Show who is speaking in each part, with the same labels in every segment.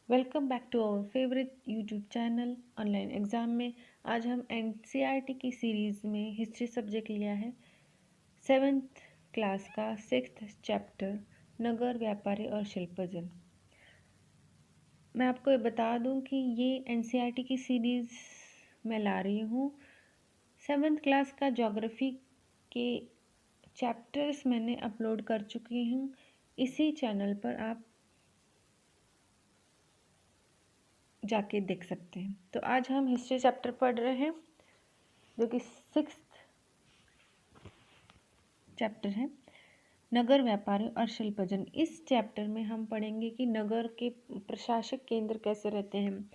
Speaker 1: Welcome back to our favourite YouTube channel online exam में। आज हम एनसीईआरटी की सीरीज़ में हिस्ट्री सब्जेक्ट लिया है। 7th क्लास का 6th चैप्टर नगर व्यापारी और शिल्पजन। मैं आपको ये बता दूं कि ये एनसीईआरटी की सीरीज़ मैं ला रही हूँ। 7th क्लास का ज्योग्राफी के चैप्टर्स मैंने अपलोड कर चुकी हूँ। इसी चैनल पर आप जाके देख सकते हैं। तो आज हम हिस्ट्री चैप्टर पढ़ रहे हैं जो कि 6th चैप्टर है, नगर व्यापारी और शिल्पजन। इस चैप्टर में हम पढ़ेंगे कि नगर के प्रशासक केंद्र कैसे रहते हैं,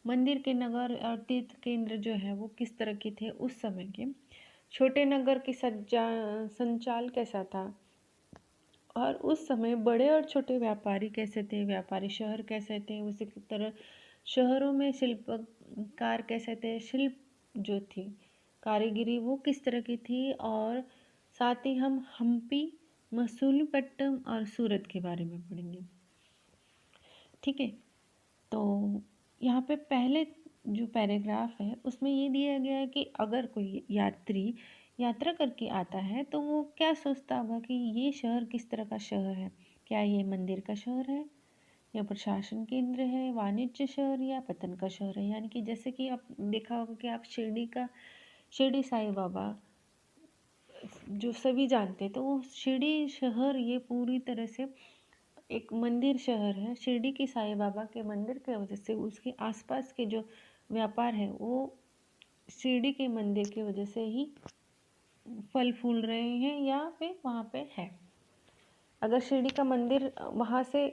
Speaker 1: मंदिर के नगर और तीर्थ केंद्र जो है वो किस तरह के थे उस समय के, छोटे नगर की संचाल कैसा था, और उस समय बड़े और छोटे व्यापारी कैसे थे, व्यापारी शहर कैसे थे, उसी की तरह शहरों में शिल्पकार कैसे थे, शिल्प जो थी कारीगिरी वो किस तरह की थी, और साथ ही हम हम्पी, मसूलीपट्टनम और सूरत के बारे में पढ़ेंगे। ठीक है, तो यहाँ पे पहले जो पैराग्राफ है उसमें ये दिया गया है कि अगर कोई यात्री यात्रा करके आता है तो वो क्या सोचता होगा कि ये शहर किस तरह का शहर है। क्या ये मंदिर का शहर है, या प्रशासन केंद्र है, वाणिज्य शहर, या पतन का शहर है। यानी कि जैसे कि आप देखा होगा कि आप शिरडी साईं बाबा जो सभी जानते हैं, तो वो शिरडी शहर ये पूरी तरह से एक मंदिर शहर है। शिरडी की साईं बाबा के मंदिर की वजह से उसके आसपास के जो व्यापार है वो शिरडी के मंदिर की वजह से ही फल फूल रहे हैं या फिर वहाँ पे है। अगर शिरडी का मंदिर वहाँ से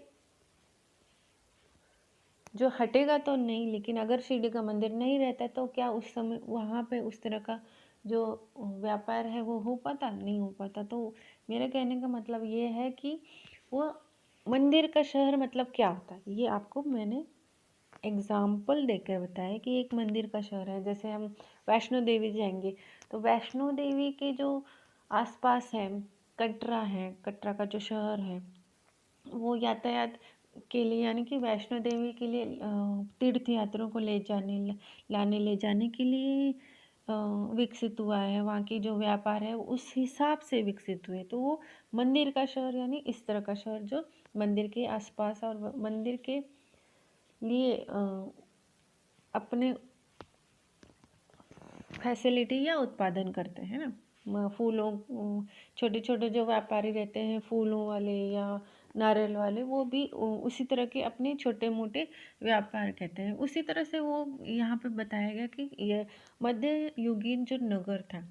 Speaker 1: जो हटेगा तो नहीं, लेकिन अगर शिरडी का मंदिर नहीं रहता तो क्या उस समय वहाँ पे उस तरह का जो व्यापार है वो हो पाता, नहीं हो पाता। तो मेरे कहने का मतलब ये है कि वो मंदिर का शहर मतलब क्या होता है, ये आपको मैंने एग्जाम्पल देकर बताया कि एक मंदिर का शहर है। जैसे हम वैष्णो देवी जाएंगे तो वैष्णो देवी के जो आसपास है, कटरा है, कटरा का जो शहर है वो यातायात के लिए, यानी कि वैष्णो देवी के लिए तीर्थ यात्रियों को ले जाने के लिए विकसित हुआ है। वहाँ की जो व्यापार है उस हिसाब से विकसित हुए। तो वो मंदिर का शहर यानी इस तरह का शहर जो मंदिर के आसपास और मंदिर के लिए अपने फैसिलिटी या उत्पादन करते हैं ना। फूलों, छोटे छोटे जो व्यापारी रहते हैं फूलों वाले या नारियल वाले, वो भी उसी तरह के अपने छोटे मोटे व्यापार कहते हैं। उसी तरह से वो यहाँ पे बताया गया कि ये मध्य युगीन जो नगर था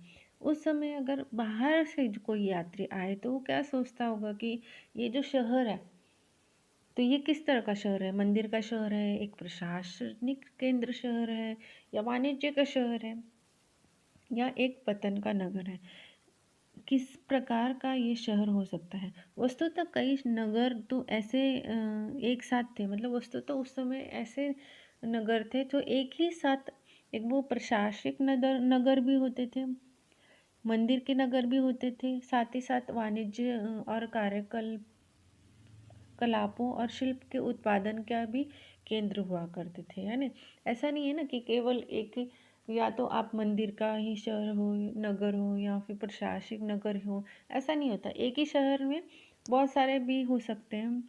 Speaker 1: उस समय अगर बाहर से कोई यात्री आए तो वो क्या सोचता होगा कि ये जो शहर है तो ये किस तरह का शहर है, मंदिर का शहर है, एक प्रशासनिक केंद्र शहर है, या वाणिज्य का शहर है, या एक पतन का नगर है। किस प्रकार का ये शहर हो सकता है। वस्तुतः कई नगर तो ऐसे एक साथ थे, मतलब वस्तुतः उस समय ऐसे नगर थे जो एक ही साथ, एक वो प्रशासनिक नगर भी होते थे, मंदिर के नगर भी होते थे, साथ ही साथ वाणिज्य और कलापों और शिल्प के उत्पादन का भी केंद्र हुआ करते थे। यानी ऐसा नहीं है ना कि केवल एक, या तो आप मंदिर का ही शहर हो, नगर हो, या फिर प्रशासनिक नगर हो, ऐसा नहीं होता। एक ही शहर में बहुत सारे भी हो सकते हैं,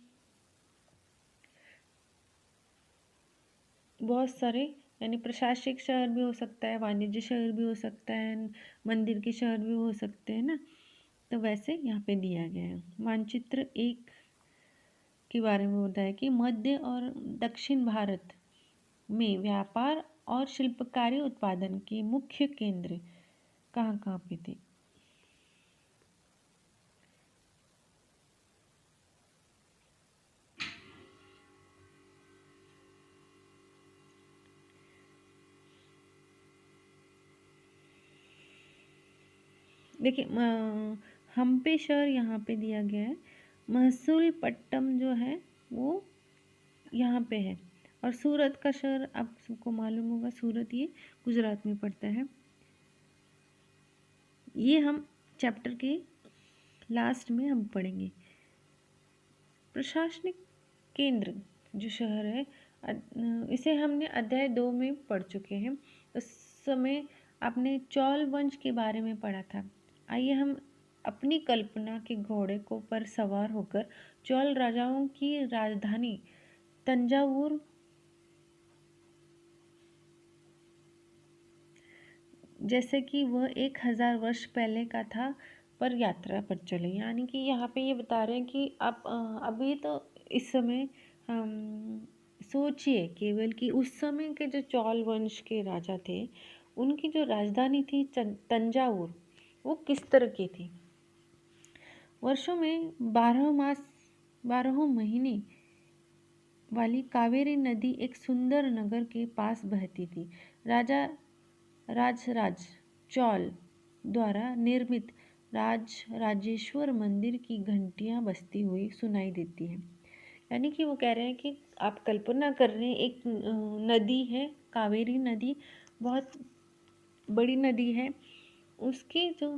Speaker 1: बहुत सारे, यानी प्रशासनिक शहर भी हो सकता है, वाणिज्य शहर भी हो सकता है, मंदिर के शहर भी हो सकते हैं ना। तो वैसे यहाँ पे दिया गया है। मानचित्र एक के बारे में बताया कि मध्य और दक्षिण भारत में व्यापार और शिल्पकारी उत्पादन के मुख्य केंद्र कहाँ कहाँ पे थे। देखिए, हम्पी शहर यहाँ पे दिया गया है, महसूलपट्टनम जो है वो यहाँ पे है, और सूरत का शहर आप सबको मालूम होगा, सूरत ये गुजरात में पड़ता है। ये हम चैप्टर के लास्ट में हम पढ़ेंगे। प्रशासनिक केंद्र जो शहर है, इसे हमने अध्याय 2 में पढ़ चुके हैं। उस समय आपने चौल वंश के बारे में पढ़ा था। आइए हम अपनी कल्पना के घोड़े को पर सवार होकर चौल राजाओं की राजधानी तंजावुर जैसे कि वह 1000 वर्ष पहले का था पर यात्रा पर चले। यानी कि यहाँ पे ये बता रहे हैं कि आप अभी तो इस समय हम सोचिए केवल कि उस समय के जो चौल वंश के राजा थे उनकी जो राजधानी थी तंजावुर, वो किस तरह की थी। वर्षों में 12 महीने वाली कावेरी नदी एक सुंदर नगर के पास बहती थी। राजा राजराज चौल द्वारा निर्मित राजेश्वर मंदिर की घंटियां बजती हुई सुनाई देती हैं। यानी कि वो कह रहे हैं कि आप कल्पना कर रहे हैं, एक नदी है, कावेरी नदी बहुत बड़ी नदी है, उसके जो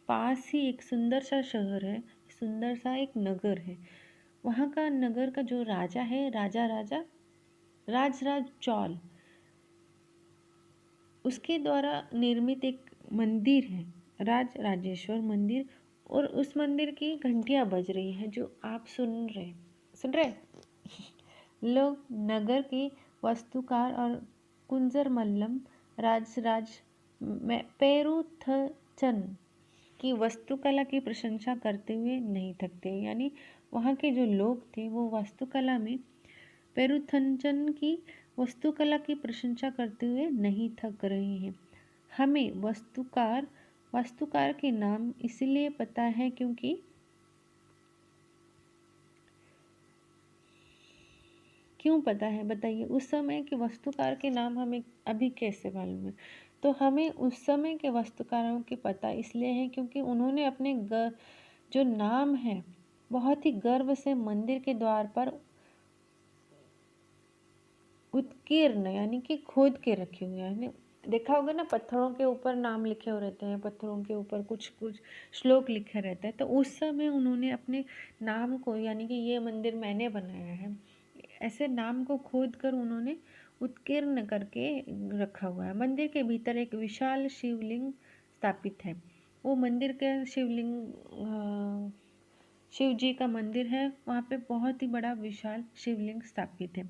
Speaker 1: पास ही एक सुंदर सा शहर है, सुंदर सा एक नगर है। वहाँ का नगर का जो राजा है, राजराज चौल, उसके द्वारा निर्मित एक मंदिर है, राजेश्वर मंदिर, और उस मंदिर की घंटियां बज रही हैं जो आप सुन रहे लोग नगर के वास्तुकार और कुंजर मल्लम राजराज पेरुथचन की वास्तुकला की प्रशंसा करते हुए नहीं थकते। यानी वहाँ के जो लोग थे वो वास्तुकला में पेरुथंचन की वास्तुकला की प्रशंसा करते हुए नहीं थक रहे हैं। हमें वास्तुकार के नाम इसलिए पता है क्योंकि क्यों पता है बताइए। उस समय के वास्तुकार के नाम हमें अभी कैसे मालूम है? तो हमें उस समय के वास्तुकारों के पता इसलिए है क्योंकि उन्होंने अपने जो नाम है बहुत ही गर्व से मंदिर के द्वार पर उत्कीर्ण यानी कि खोद के रखे हुए हैं। देखा होगा ना, पत्थरों के ऊपर नाम लिखे हुए रहते हैं, पत्थरों के ऊपर कुछ श्लोक लिखे रहते हैं। तो उस समय उन्होंने अपने नाम को, यानी कि ये मंदिर मैंने बनाया है, ऐसे नाम को खोद कर उन्होंने उत्कीर्ण करके रखा हुआ है। मंदिर के भीतर एक विशाल शिवलिंग स्थापित है। वो मंदिर के शिव जी का मंदिर है, वहाँ पे बहुत ही बड़ा विशाल शिवलिंग स्थापित है।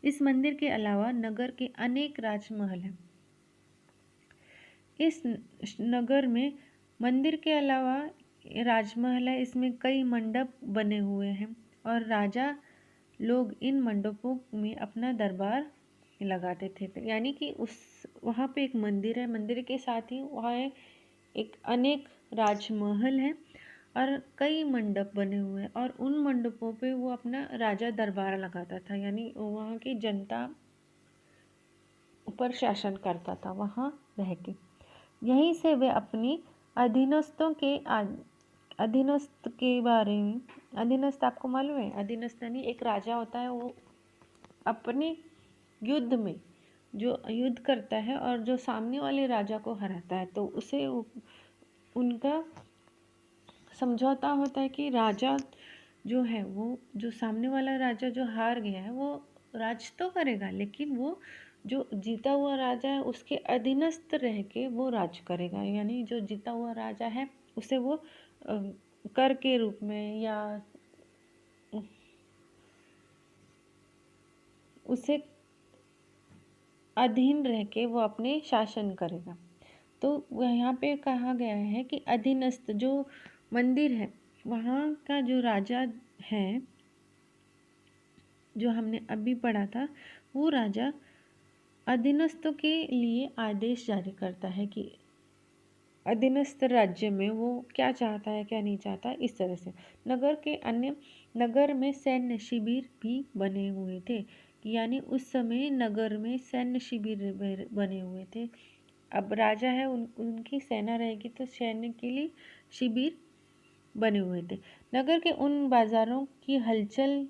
Speaker 1: इस मंदिर के अलावा नगर के अनेक राजमहल हैं। इस नगर में मंदिर के अलावा राजमहल है, इसमें कई मंडप बने हुए हैं और राजा लोग इन मंडपों में अपना दरबार लगाते थे। यानी कि वहाँ पे एक मंदिर है, मंदिर के साथ ही वहाँ एक अनेक राजमहल हैं और कई मंडप बने हुए हैं और उन मंडपों पे वो अपना राजा दरबार लगाता था। यानी वहाँ की जनता पर शासन करता था वहाँ रह के। यहीं से वे अपनी अधीनस्थों के अधीनस्थ के बारे में, अधीनस्थ आपको मालूम है? अधीनस्थ यानी एक राजा होता है, वो अपने युद्ध में जो युद्ध करता है और जो सामने वाले राजा को हराता है तो उसे उनका समझौता होता है कि राजा जो है, वो जो सामने वाला राजा जो हार गया है वो राज तो करेगा, लेकिन वो जो जीता हुआ राजा है उसके अधीनस्थ रह के वो राज करेगा। यानी जो जीता हुआ राजा है उसे वो कर के रूप में या उसे अधीन रह के वो अपने शासन करेगा। तो यहाँ पे कहा गया है कि अधीनस्थ जो मंदिर है, वहाँ का जो राजा है जो हमने अभी पढ़ा था, वो राजा अधीनस्थों के लिए आदेश जारी करता है कि अधीनस्थ राज्य में वो क्या चाहता है क्या नहीं चाहता। इस तरह से नगर में सैन्य शिविर भी बने हुए थे। यानी उस समय नगर में सैन्य शिविर बने हुए थे। अब राजा है, उनकी सेना रहेगी तो सैन्य के लिए शिविर बने हुए थे। नगर के उन बाजारों की हलचल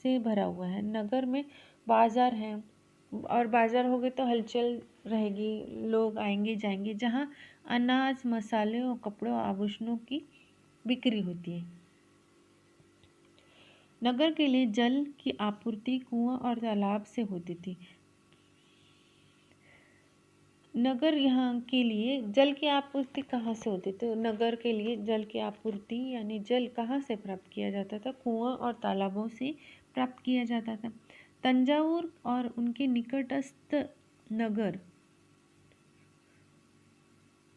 Speaker 1: से भरा हुआ है। नगर में बाजार हैं और बाजार हो गए तो हलचल रहेगी, लोग आएंगे जाएंगे, जहाँ अनाज, मसाले और कपड़ों, आभूषणों की बिक्री होती है। नगर के लिए जल की आपूर्ति कुआं और तालाब से होती थी। नगर यहाँ के लिए जल की आपूर्ति कहाँ से होती थी? नगर के लिए जल की आपूर्ति यानी जल कहाँ से प्राप्त किया जाता था? कुआं और तालाबों से प्राप्त किया जाता था। तंजावुर और उनके निकटस्थ नगर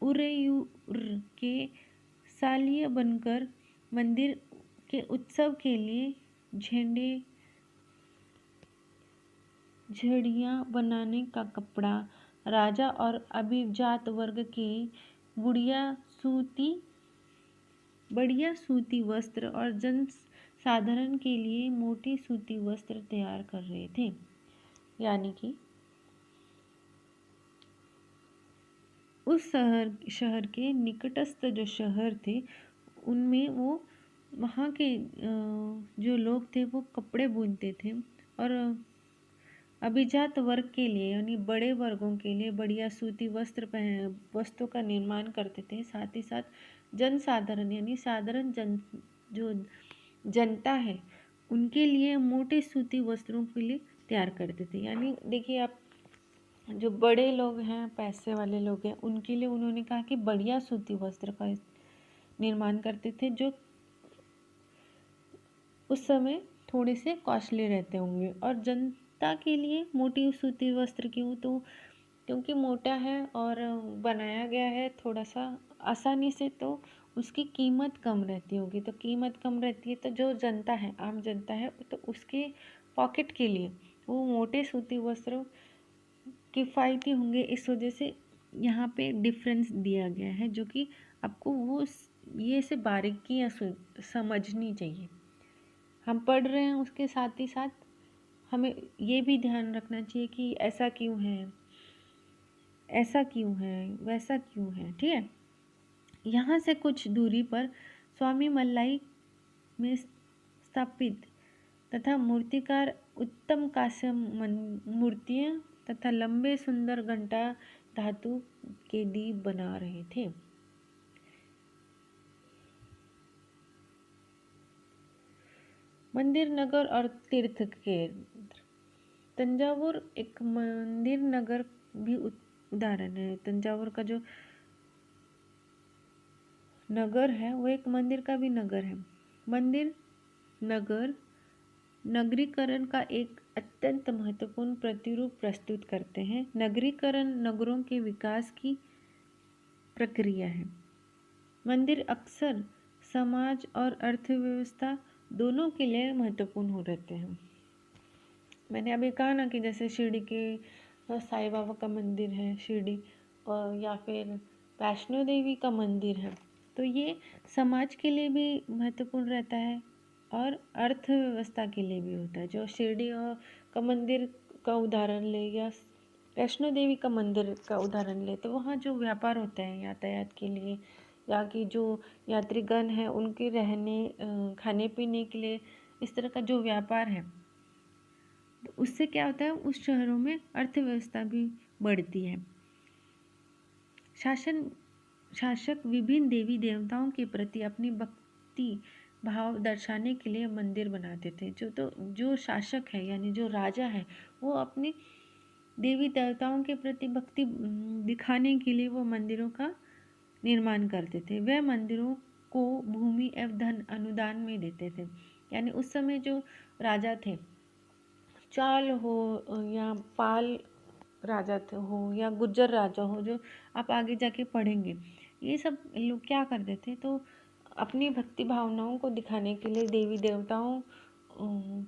Speaker 1: उरेयूर के सालिय बनकर मंदिर के उत्सव के लिए झंडे झड़ियाँ बनाने का कपड़ा, राजा और अभिजात वर्ग के बढ़िया सूती वस्त्र और जन साधारण के लिए मोटी सूती वस्त्र तैयार कर रहे थे। यानी कि उस शहर के निकटस्थ जो शहर थे उनमें वो वहाँ के जो लोग थे वो कपड़े बुनते थे और अभिजात वर्ग के लिए यानी बड़े वर्गों के लिए बढ़िया सूती वस्त्रों का निर्माण करते थे। साथ ही साथ जनसाधारण यानी साधारण जो जनता है उनके लिए मोटे सूती वस्त्रों के लिए तैयार करते थे। यानी देखिए आप, जो बड़े लोग हैं, पैसे वाले लोग हैं, उनके लिए उन्होंने कहा कि बढ़िया सूती वस्त्र का निर्माण करते थे जो उस समय थोड़े से कॉस्टली रहते होंगे। और जनता के लिए मोटी सूती वस्त्र क्यों? तो क्योंकि मोटा है और बनाया गया है थोड़ा सा आसानी से, तो उसकी कीमत कम रहती होगी। तो कीमत कम रहती है तो जो जनता है, आम जनता है, तो उसके पॉकेट के लिए वो मोटे सूती वस्त्र किफ़ायती होंगे। इस वजह से यहाँ पे डिफरेंस दिया गया है जो कि आपको वो ये से बारीकियाँ समझनी चाहिए। हम पढ़ रहे हैं उसके साथ ही साथ हमें ये भी ध्यान रखना चाहिए कि ऐसा क्यों है, ऐसा क्यों है, वैसा क्यों है। ठीक है। यहाँ से कुछ दूरी पर स्वामी मल्लाई में स्थापित तथा मूर्तिकार उत्तम कांस्य मूर्तियाँ तथा लंबे सुंदर घंटा धातु के दीप बना रहे थे। मंदिर नगर और तीर्थ केंद्र। तंजावुर एक मंदिर नगर भी उदाहरण है। तंजावुर का जो नगर है वो एक मंदिर का भी नगर है। मंदिर नगर नगरीकरण का एक अत्यंत महत्वपूर्ण प्रतिरूप प्रस्तुत करते हैं। नगरीकरण नगरों के विकास की प्रक्रिया है। मंदिर अक्सर समाज और अर्थव्यवस्था दोनों के लिए महत्वपूर्ण हो रहते हैं। मैंने अभी कहा ना कि जैसे शिरडी के साईं बाबा का मंदिर है शिरडी, और या फिर वैष्णो देवी का मंदिर है, तो ये समाज के लिए भी महत्वपूर्ण रहता है और अर्थव्यवस्था के लिए भी होता है। जो शिरडी का मंदिर का उदाहरण ले या वैष्णो देवी का मंदिर का उदाहरण ले, तो वहाँ जो व्यापार होता है यातायात के लिए, या कि जो यात्रीगण हैं उनके रहने खाने पीने के लिए, इस तरह का जो व्यापार है, तो उससे क्या होता है, उस शहरों में अर्थव्यवस्था भी बढ़ती है। शासक विभिन्न देवी देवताओं के प्रति अपनी भक्ति भाव दर्शाने के लिए मंदिर बनाते थे। जो शासक है यानी जो राजा है, वो अपने देवी देवताओं के प्रति भक्ति दिखाने के लिए वो मंदिरों का निर्माण करते थे। वह मंदिरों को भूमि एवं धन अनुदान में देते थे। यानी उस समय जो राजा थे, चाल हो या पाल राजा हो या गुर्जर राजा हो, जो आप आगे जाके पढ़ेंगे, ये सब लोग क्या करते थे, तो अपनी भक्ति भावनाओं को दिखाने के लिए देवी देवताओं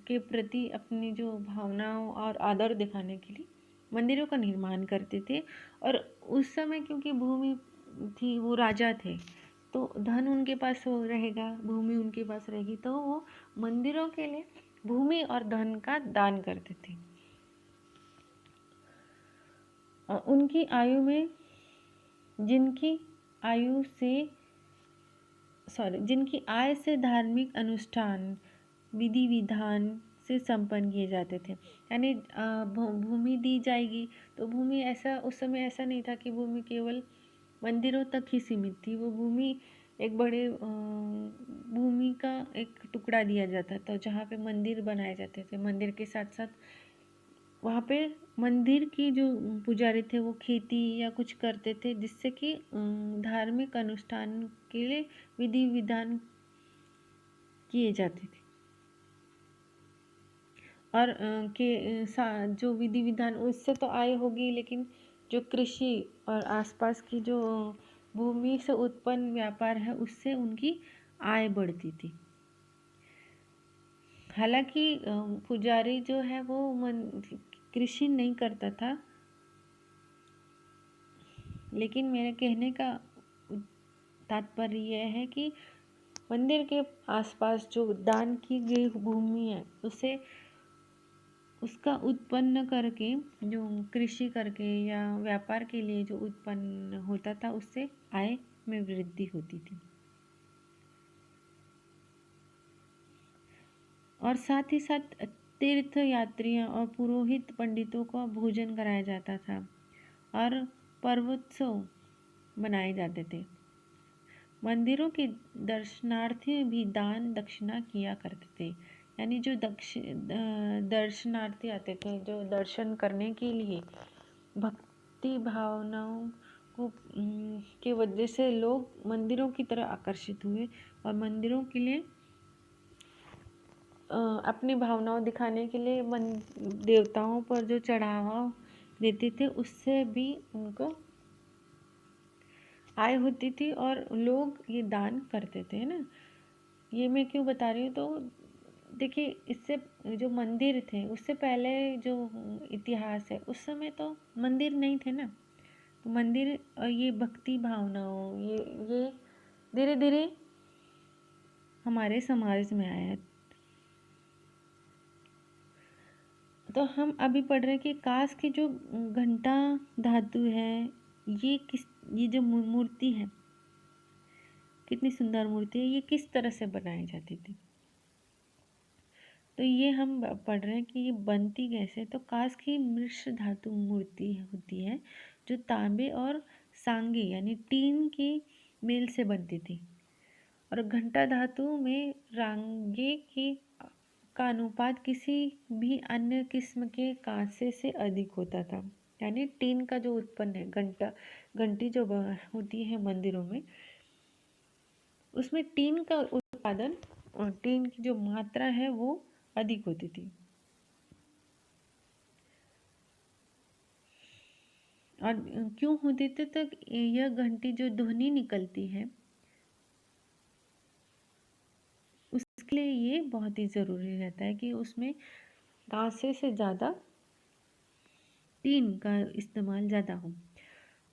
Speaker 1: के प्रति अपनी जो भावनाओं और आदर दिखाने के लिए मंदिरों का निर्माण करते थे। और उस समय क्योंकि भूमि थी, वो राजा थे, तो धन उनके पास हो रहेगा, भूमि उनके पास रहेगी, तो वो मंदिरों के लिए भूमि और धन का दान करते थे। उनकी आयु में जिनकी आय से धार्मिक अनुष्ठान विधि विधान से संपन्न किए जाते थे। यानी भूमि दी जाएगी, तो भूमि ऐसा उस समय ऐसा नहीं था कि भूमि केवल मंदिरों तक ही सीमित थी। वो भूमि एक बड़े भूमि का एक टुकड़ा दिया जाता था जहाँ पे मंदिर बनाए जाते थे। मंदिर के साथ साथ वहाँ पे मंदिर की जो पुजारी थे वो खेती या कुछ करते थे, जिससे कि धार्मिक अनुष्ठान के लिए विधि विधान किए जाते थे। और जो विधि विधान उससे तो आय होगी, लेकिन जो कृषि और आसपास की जो भूमि से उत्पन्न व्यापार है उससे उनकी आय बढ़ती थी। हालांकि पुजारी जो है वो कृषि नहीं करता था, लेकिन मेरे कहने का तात्पर्य यह है कि मंदिर के आसपास जो दान की गई भूमि है उसे उसका उत्पन्न करके, जो कृषि करके या व्यापार के लिए जो उत्पन्न होता था उससे आय में वृद्धि होती थी। और साथ ही साथ तीर्थ यात्रियों और पुरोहित पंडितों को भोजन कराया जाता था और पर्वोत्सव मनाए जाते थे। मंदिरों के दर्शनार्थी भी दान दक्षिणा किया करते थे। यानी जो दर्शनार्थी आते थे, जो दर्शन करने के लिए, भक्ति भावनाओं को के वजह से लोग मंदिरों की तरह आकर्षित हुए और मंदिरों के लिए अपनी भावनाओं दिखाने के लिए देवताओं पर जो चढ़ावा देते थे उससे भी उनको आय होती थी और लोग ये दान करते थे, है ना। ये मैं क्यों बता रही हूँ, तो देखिए इससे जो मंदिर थे उससे पहले जो इतिहास है उस समय तो मंदिर नहीं थे ना। तो मंदिर और ये भक्ति भावनाओं ये धीरे धीरे हमारे समाज में आया। तो हम अभी पढ़ रहे हैं कि कांस की जो घंटा धातु है, ये जो मूर्ति है, कितनी सुंदर मूर्ति है, ये किस तरह से बनाई जाती थी। तो ये हम पढ़ रहे हैं कि ये बनती कैसे। तो कांस की मिश्र धातु मूर्ति होती है जो तांबे और सांगे यानी टीन के मेल से बनती थी। और घंटा धातु में रांगे की का अनुपात किसी भी अन्य किस्म के कांसे से अधिक होता था। यानी टीन का जो उत्पन्न है, घंटी जो होती है मंदिरों में, उसमें टीन का उत्पादन और टीन की जो मात्रा है वो अधिक होती थी। और क्यों होती थी, तो यह घंटी जो ध्वनि निकलती है उसके लिए ये बहुत ही ज़रूरी रहता है कि उसमें कांसे से ज़्यादा टीन का इस्तेमाल ज़्यादा हो।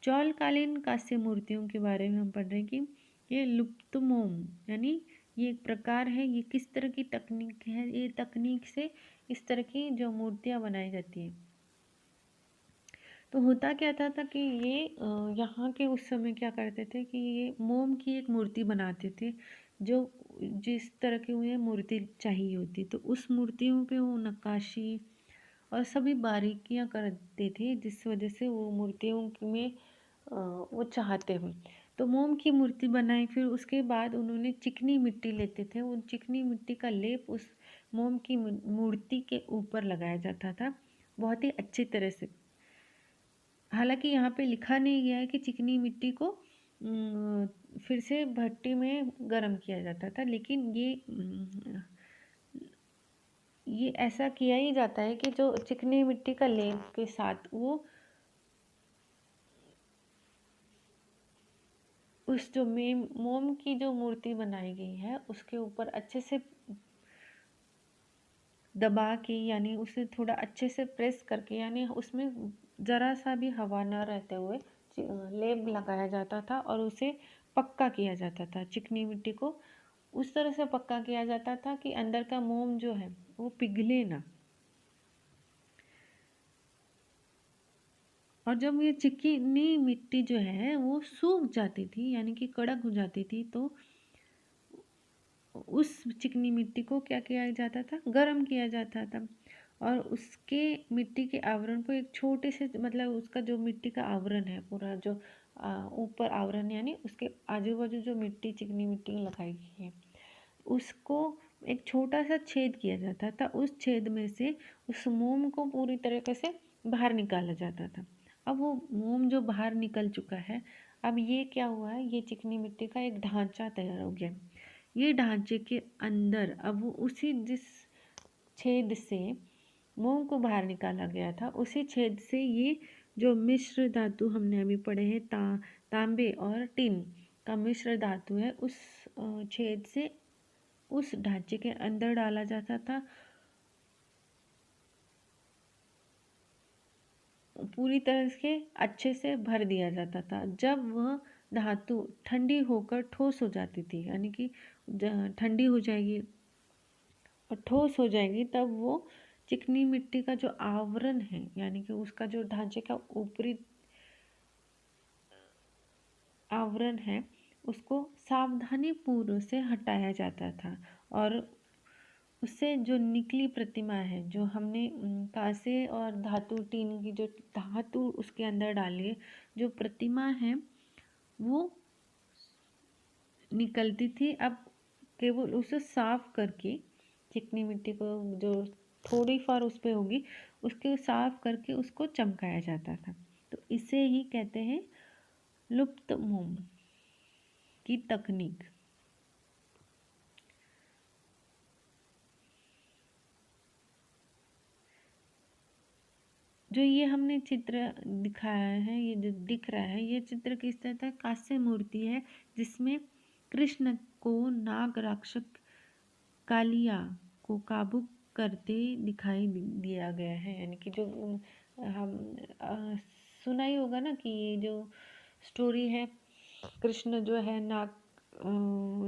Speaker 1: चौलकालीन कांस्य मूर्तियों के बारे में हम पढ़ रहे हैं कि ये लुप्तमोम यानी ये एक प्रकार है। ये किस तरह की तकनीक है, ये तकनीक से इस तरह की जो मूर्तियाँ बनाई जाती हैं। तो होता क्या था कि ये यहाँ के उस समय क्या करते थे कि ये मोम की एक मूर्ति बनाते थे, जो जिस तरह की उन्हें मूर्ति चाहिए होती, तो उस मूर्तियों पे वो नक्काशी और सभी बारीकियाँ करते थे, जिस वजह से वो मूर्तियों में वो चाहते हुए तो मोम की मूर्ति बनाई। फिर उसके बाद उन्होंने चिकनी मिट्टी लेते थे, उन चिकनी मिट्टी का लेप उस मोम की मूर्ति के ऊपर लगाया जाता था बहुत ही अच्छी तरह से। हालांकि यहाँ पे लिखा नहीं गया है कि चिकनी मिट्टी को फिर से भट्टी में गर्म किया जाता था, लेकिन ये ऐसा किया ही जाता है कि जो चिकनी मिट्टी का लेप के साथ वो उस जो मोम की जो मूर्ति बनाई गई है उसके ऊपर अच्छे से दबा के, यानी उसे थोड़ा अच्छे से प्रेस करके, यानी उसमें ज़रा सा भी हवा न रहते हुए लेप लगाया जाता था और उसे पक्का किया जाता था। चिकनी मिट्टी को उस तरह से पक्का किया जाता था कि अंदर का मोम जो है वो पिघले ना। और जब ये चिकनी मिट्टी जो है वो सूख जाती थी, यानी कि कड़क हो जाती थी, तो उस चिकनी मिट्टी को क्या किया जाता था, गर्म किया जाता था। और उसके मिट्टी के आवरण को एक छोटे से, मतलब उसका जो मिट्टी का आवरण है पूरा जो ऊपर आवरण यानी उसके आजू बाजू जो मिट्टी, चिकनी मिट्टी लगाई गई है, उसको एक छोटा सा छेद किया जाता था। उस छेद में से उस मोम को पूरी तरीके से बाहर निकाला जाता था। अब वो मोम जो बाहर निकल चुका है, अब ये क्या हुआ है, ये चिकनी मिट्टी का एक ढांचा तैयार हो गया। ये ढांचे के अंदर अब वो उसी जिस छेद से मोम को बाहर निकाला गया था, उसी छेद से ये जो मिश्र धातु हमने अभी पढ़े हैं, तांबे और टिन का मिश्र धातु है, उस छेद से उस ढांचे के अंदर डाला जाता था। पूरी तरह से अच्छे से भर दिया जाता था। जब वह धातु ठंडी होकर ठोस हो जाती थी, यानी कि ठंडी हो जाएगी और ठोस हो जाएगी, तब वो चिकनी मिट्टी का जो आवरण है, यानी कि उसका जो ढांचे का ऊपरी आवरण है, उसको सावधानी पूर्वक से हटाया जाता था। और उससे जो निकली प्रतिमा है, जो हमने कांसे और धातु टीन की जो धातु उसके अंदर डाली है, जो प्रतिमा है वो निकलती थी। अब केवल उसे साफ करके, चिकनी मिट्टी को जो थोड़ी फार उस पर होगी, उसके साफ करके उसको चमकाया जाता था। तो इसे ही कहते हैं लुप्त मोम की तकनीक। जो ये हमने चित्र दिखाया है, ये जो दिख रहा है, ये चित्र किस तरह का कांस्य मूर्ति है, जिसमें कृष्ण को नाग राक्षस कालिया को काबू करते दिखाई दिया गया है। यानी कि जो हम सुना ही होगा ना कि ये जो स्टोरी है, कृष्ण जो है नाग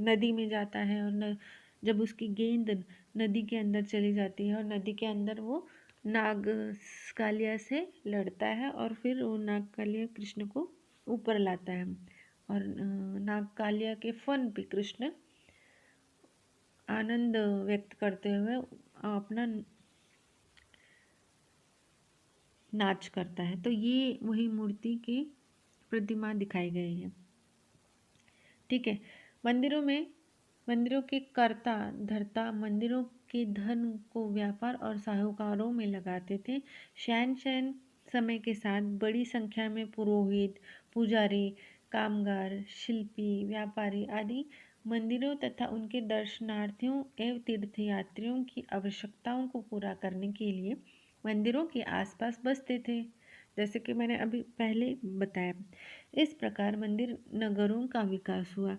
Speaker 1: नदी में जाता है, और जब उसकी गेंद नदी के अंदर चली जाती है और नदी के अंदर वो नाग कालिया से लड़ता है, और फिर वो नाग कालिया कृष्ण को ऊपर लाता है, और नाग कालिया के फन पे कृष्ण आनंद व्यक्त करते हुए अपना नाच करता है। तो ये वही मूर्ति की प्रतिमा दिखाई गई है। ठीक है। मंदिरों के कर्ता धर्ता मंदिरों के धन को व्यापार और साहूकारों में लगाते थे। शैन समय के साथ बड़ी संख्या में पुरोहित, पुजारी, कामगार, शिल्पी, व्यापारी आदि मंदिरों तथा उनके दर्शनार्थियों एवं तीर्थयात्रियों की आवश्यकताओं को पूरा करने के लिए मंदिरों के आसपास बसते थे, जैसे कि मैंने अभी पहले बताया। इस प्रकार मंदिर नगरों का विकास हुआ।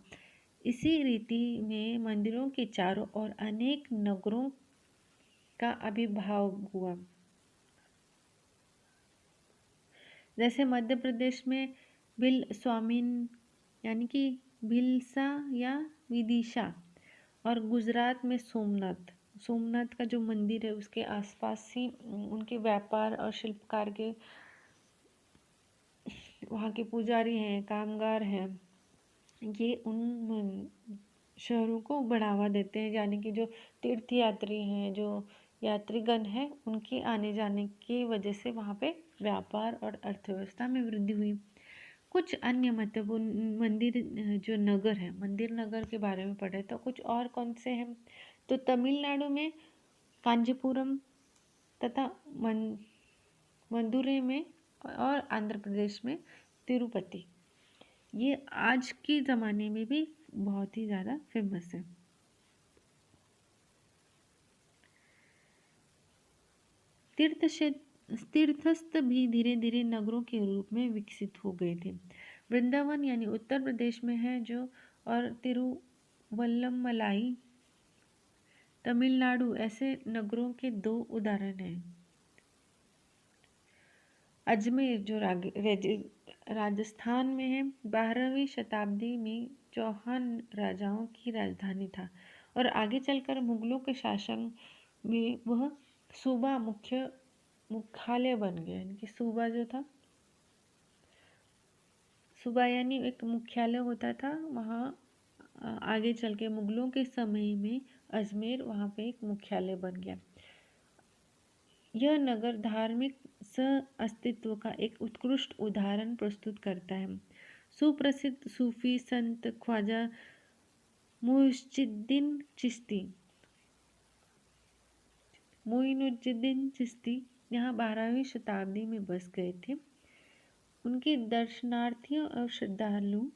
Speaker 1: इसी रीति में मंदिरों के चारों ओर अनेक नगरों का आविर्भाव हुआ। जैसे मध्य प्रदेश में भिल स्वामिन यानी कि भिलसा या विदिशा, और गुजरात में सोमनाथ का जो मंदिर है, उसके आसपास ही उनके व्यापार और शिल्पकार के वहाँ के पुजारी हैं, कामगार हैं, ये उन शहरों को बढ़ावा देते हैं। यानी कि जो तीर्थयात्री हैं, जो यात्रीगण हैं, उनके आने जाने की वजह से वहाँ पे व्यापार और अर्थव्यवस्था में वृद्धि हुई। कुछ अन्य महत्वपूर्ण मंदिर जो नगर है, मंदिर नगर के बारे में पढ़े तो कुछ और कौन से हैं, तो तमिलनाडु में कांजीपुरम तथा मदुरै में, और आंध्र प्रदेश में तिरुपति। ये आज के ज़माने में भी बहुत ही ज़्यादा फेमस है। तीर्थस्थ भी धीरे धीरे नगरों के रूप में विकसित हो गए थे। वृंदावन यानी उत्तर प्रदेश में है जो, और तिरुवल्लमलाई तमिलनाडु ऐसे नगरों के दो उदाहरण हैं। अजमेर जो राजस्थान में है, 12वीं शताब्दी में चौहान राजाओं की राजधानी था, और आगे चलकर मुगलों के शासन में वह सूबा मुख्यालय बन गया। यानी कि सूबा जो था, सूबा यानी एक मुख्यालय होता था वहाँ। आगे चल के मुगलों के समय में अजमेर वहाँ पे एक मुख्यालय बन गया। यह नगर धार्मिक सह अस्तित्व का एक उत्कृष्ट उदाहरण प्रस्तुत करता है। सुप्रसिद्ध सूफी संत ख्वाजा मोइनुद्दीन चिश्ती यहाँ 12वीं शताब्दी में बस गए थे। उनके दर्शनार्थियों और श्रद्धालु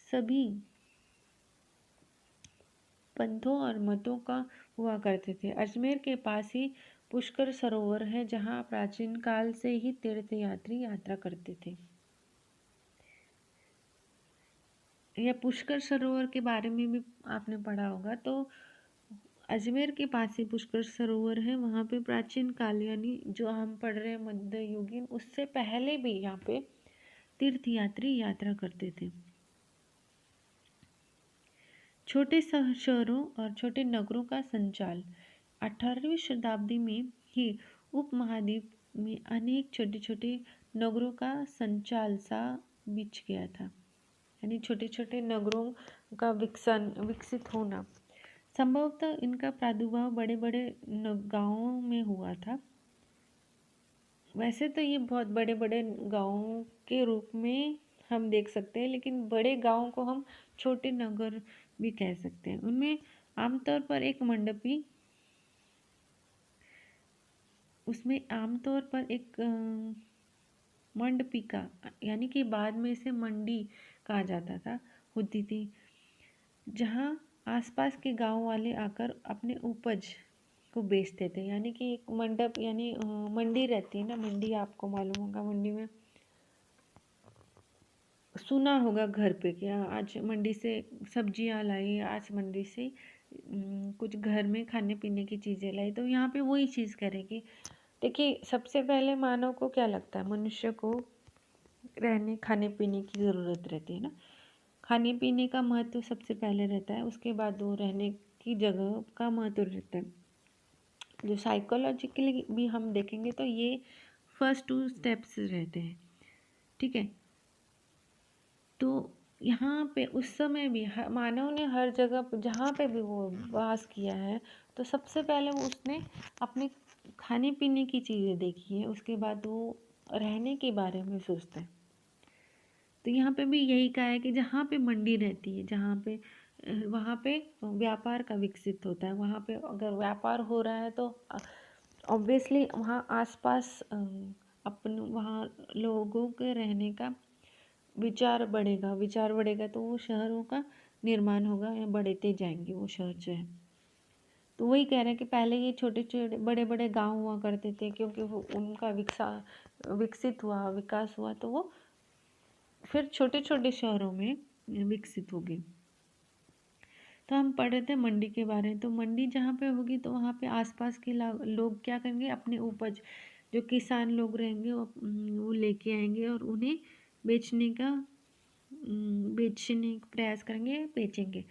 Speaker 1: सभी पंथों और मतों का हुआ करते थे। अजमेर के पास ही पुष्कर सरोवर है, जहाँ प्राचीन काल से ही तीर्थयात्री यात्रा करते थे। यह पुष्कर सरोवर के बारे में भी आपने पढ़ा होगा। तो अजमेर के पास ही पुष्कर सरोवर है, वहाँ पे प्राचीन काल यानी जो हम पढ़ रहे हैं मध्ययुगीन, उससे पहले भी यहाँ पे तीर्थयात्री यात्रा करते थे। छोटे शहरों और छोटे नगरों का संचाल 18वीं शताब्दी में ही उपमहाद्वीप में अनेक छोटे छोटे नगरों का संचाल सा बिछ गया था, यानी छोटे छोटे नगरों का विकसित होना। संभवतः इनका प्रादुर्भाव बड़े बड़े गांवों में हुआ था। वैसे तो ये बहुत बड़े बड़े गांवों के रूप में हम देख सकते हैं, लेकिन बड़े गांव को हम छोटे नगर भी कह सकते हैं। उनमें आमतौर पर एक मंडपिका यानी कि बाद में इसे मंडी कहा जाता था, होती थी, जहाँ आसपास के गांव वाले आकर अपने उपज को बेचते थे। यानी कि एक मंडप यानी मंडी रहती है ना, मंडी आपको मालूम होगा, मंडी में सुना होगा घर पे कि आज मंडी से सब्जियां लाई, आज मंडी से कुछ घर में खाने पीने की चीज़ें लाई। तो यहाँ पे वही चीज़ करेगी। देखिए, सबसे पहले मानव को क्या लगता है, मनुष्य को रहने खाने पीने की ज़रूरत रहती है ना। खाने पीने का महत्व सबसे पहले रहता है, उसके बाद वो रहने की जगह का महत्व रहता है। जो साइकोलॉजिकली भी हम देखेंगे तो ये फर्स्ट 2 स्टेप्स रहते हैं, ठीक है। तो यहाँ पे उस समय भी मानव ने हर जगह जहाँ पे भी वो वास किया है, तो सबसे पहले वो उसने अपने खाने पीने की चीज़ें देखी है, उसके बाद वो रहने के बारे में सोचता है। तो यहाँ पे भी यही कहा है कि जहाँ पे मंडी रहती है, जहाँ पे वहाँ पे व्यापार का विकसित होता है। वहाँ पे अगर व्यापार हो रहा है तो ऑब्वियसली वहाँ आसपास वहाँ लोगों के रहने का विचार बढ़ेगा तो वो शहरों का निर्माण होगा या बढ़ते जाएंगे वो शहर जो है। तो वही कह रहे हैं कि पहले ये छोटे छोटे बड़े बड़े गांव हुआ करते थे, क्योंकि वो उनका विकास हुआ तो वो फिर छोटे छोटे शहरों में विकसित हो गए। तो हम पढ़ रहे थे मंडी के बारे में। तो मंडी जहाँ पे होगी तो वहाँ पे आसपास के लोग क्या करेंगे, अपने उपज जो किसान लोग रहेंगे वो लेके आएंगे और उन्हें बेचने का प्रयास करेंगे, बेचेंगे।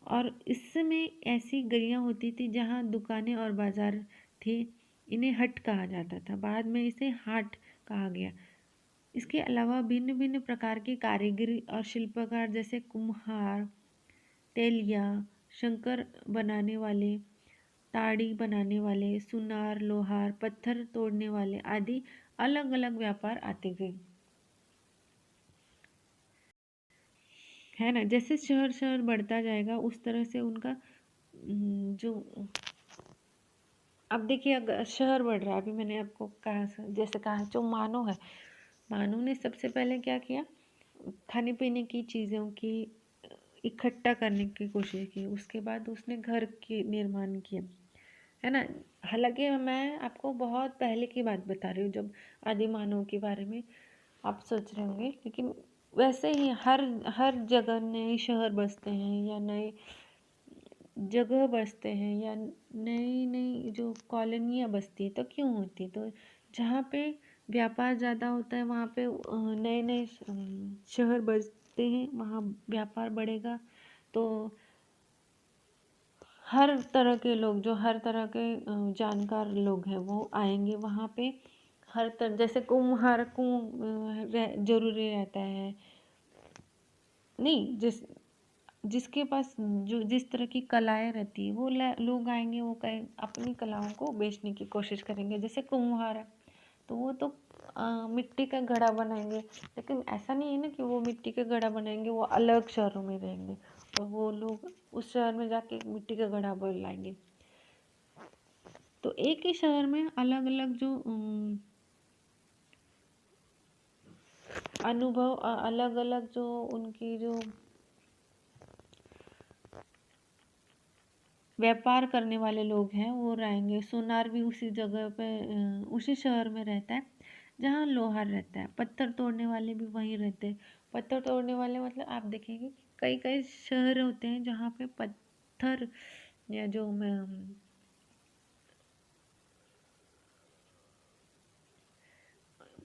Speaker 1: और इसमें ऐसी गलियाँ होती थी जहाँ दुकानें और बाजार थे। इन्हें हट कहा जाता था, बाद में इसे हाट कहा गया। इसके अलावा भिन्न भिन्न प्रकार के कारीगरी और शिल्पकार जैसे कुम्हार, तेलिया, शंकर बनाने वाले, ताड़ी बनाने वाले, सुनार, लोहार, पत्थर तोड़ने वाले आदि अलग अलग व्यापार आते गए, है ना। जैसे शहर बढ़ता जाएगा उस तरह से उनका जो अब देखिए, अगर शहर बढ़ रहा है, अभी मैंने आपको जैसे कहा जो मानव है, मानव ने सबसे पहले क्या किया, खाने पीने की चीज़ों की इकट्ठा करने की कोशिश की। उसके बाद उसने घर के निर्माण किया, है ना। हालांकि मैं आपको बहुत पहले की बात बता रही हूँ, जब आदि मानव के बारे में आप सोच रहे होंगे, लेकिन वैसे ही हर जगह नए शहर बसते हैं या नए जगह बसते हैं या नई नई जो कॉलोनियाँ बसती है। तो क्यों होती है, तो जहाँ पे व्यापार ज़्यादा होता है वहाँ पे नए नए शहर बसते हैं, वहाँ व्यापार बढ़ेगा। तो हर तरह के लोग, जो हर तरह के जानकार लोग हैं वो आएंगे वहाँ पे। हर तरह, जैसे कुम्हार जरूरी रहता है नहीं, जिसके पास जो जिस तरह की कलाएं रहती है वो लोग आएंगे, वो अपनी कलाओं को बेचने की कोशिश करेंगे। जैसे कुम्हार है तो वो तो मिट्टी का घड़ा बनाएंगे, लेकिन ऐसा नहीं है ना कि वो मिट्टी का घड़ा बनाएंगे, वो अलग शहरों में रहेंगे और वो लोग उस शहर में जाके मिट्टी का घड़ा बनाएंगे। तो एक ही शहर में अलग अलग जो अनुभव, अलग अलग जो उनकी जो व्यापार करने वाले लोग हैं वो रहेंगे। सोनार भी उसी जगह पे उसी शहर में रहता है जहाँ लोहार रहता है। पत्थर तोड़ने वाले भी वहीं रहते हैं। पत्थर तोड़ने वाले मतलब आप देखेंगे कि कई कई शहर होते हैं जहाँ पे पत्थर या जो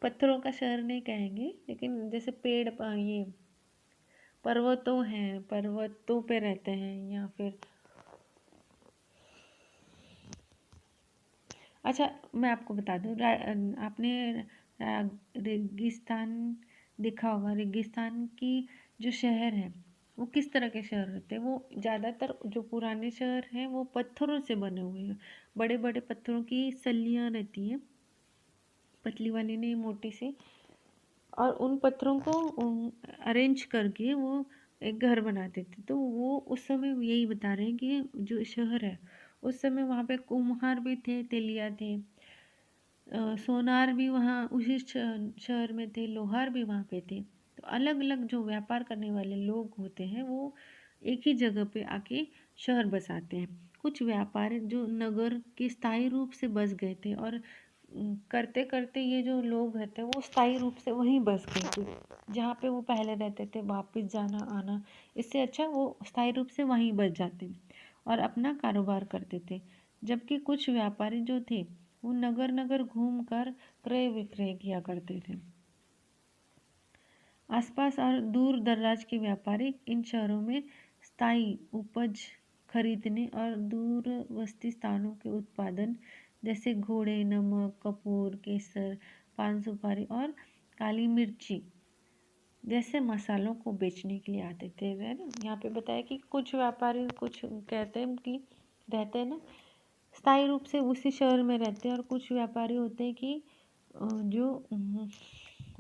Speaker 1: पत्थरों का शहर नहीं कहेंगे, लेकिन जैसे पेड़ ये पर्वतों हैं, पर्वतों पे रहते हैं, या फिर अच्छा मैं आपको बता दूं, आपने रेगिस्तान देखा होगा। रेगिस्तान की जो शहर है वो किस तरह के शहर होते हैं? वो ज़्यादातर जो पुराने शहर हैं वो पत्थरों से बने हुए हैं। बड़े बड़े पत्थरों की सल्लियाँ रहती हैं, पतली वाली नहीं, मोटी सी, और उन पत्थरों को अरेंज करके वो एक घर बनाते थे। तो वो उस समय यही बता रहे हैं कि जो शहर है उस समय वहाँ पे कुम्हार भी थे, तेलिया थे, सोनार भी वहाँ उसी शहर में थे, लोहार भी वहाँ पे थे। तो अलग अलग जो व्यापार करने वाले लोग होते हैं वो एक ही जगह पे आके शहर बसाते हैं। कुछ व्यापारी जो नगर के स्थायी रूप से बस गए थे, और करते करते ये जो लोग रहते हैं वो स्थायी रूप से वहीं बस गए थे जहाँ पे वो पहले रहते थे। वापस जाना आना, इससे अच्छा वो स्थायी रूप से वहीं बस जाते और अपना कारोबार करते थे। जबकि कुछ व्यापारी जो थे वो नगर नगर घूम कर क्रय विक्रय किया करते थे। आसपास और दूर दराज के व्यापारी इन शहरों में स्थायी उपज खरीदने और दूरवर्ती स्थानों के उत्पादन जैसे घोड़े, नमक, कपूर, केसर, पान सुपारी और काली मिर्ची जैसे मसालों को बेचने के लिए आते थे। है ना, यहाँ पे बताया कि कुछ व्यापारी, कुछ कहते हैं कि रहते हैं ना स्थायी रूप से उसी शहर में रहते हैं, और कुछ व्यापारी होते हैं कि जो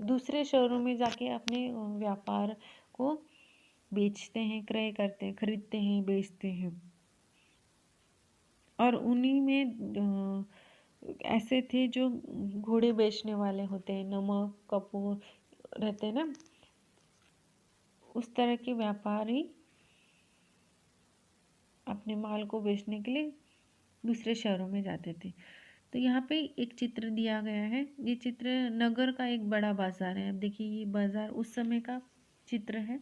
Speaker 1: दूसरे शहरों में जाके अपने व्यापार को बेचते हैं, क्रय करते हैं, खरीदते हैं, बेचते हैं। और उन्हीं में ऐसे थे जो घोड़े बेचने वाले होते हैं, नमक, कपूर रहते हैं ना, उस तरह के व्यापारी अपने माल को बेचने के लिए दूसरे शहरों में जाते थे। तो यहाँ पे एक चित्र दिया गया है। ये चित्र नगर का एक बड़ा बाजार है। अब देखिए ये बाजार उस समय का चित्र है।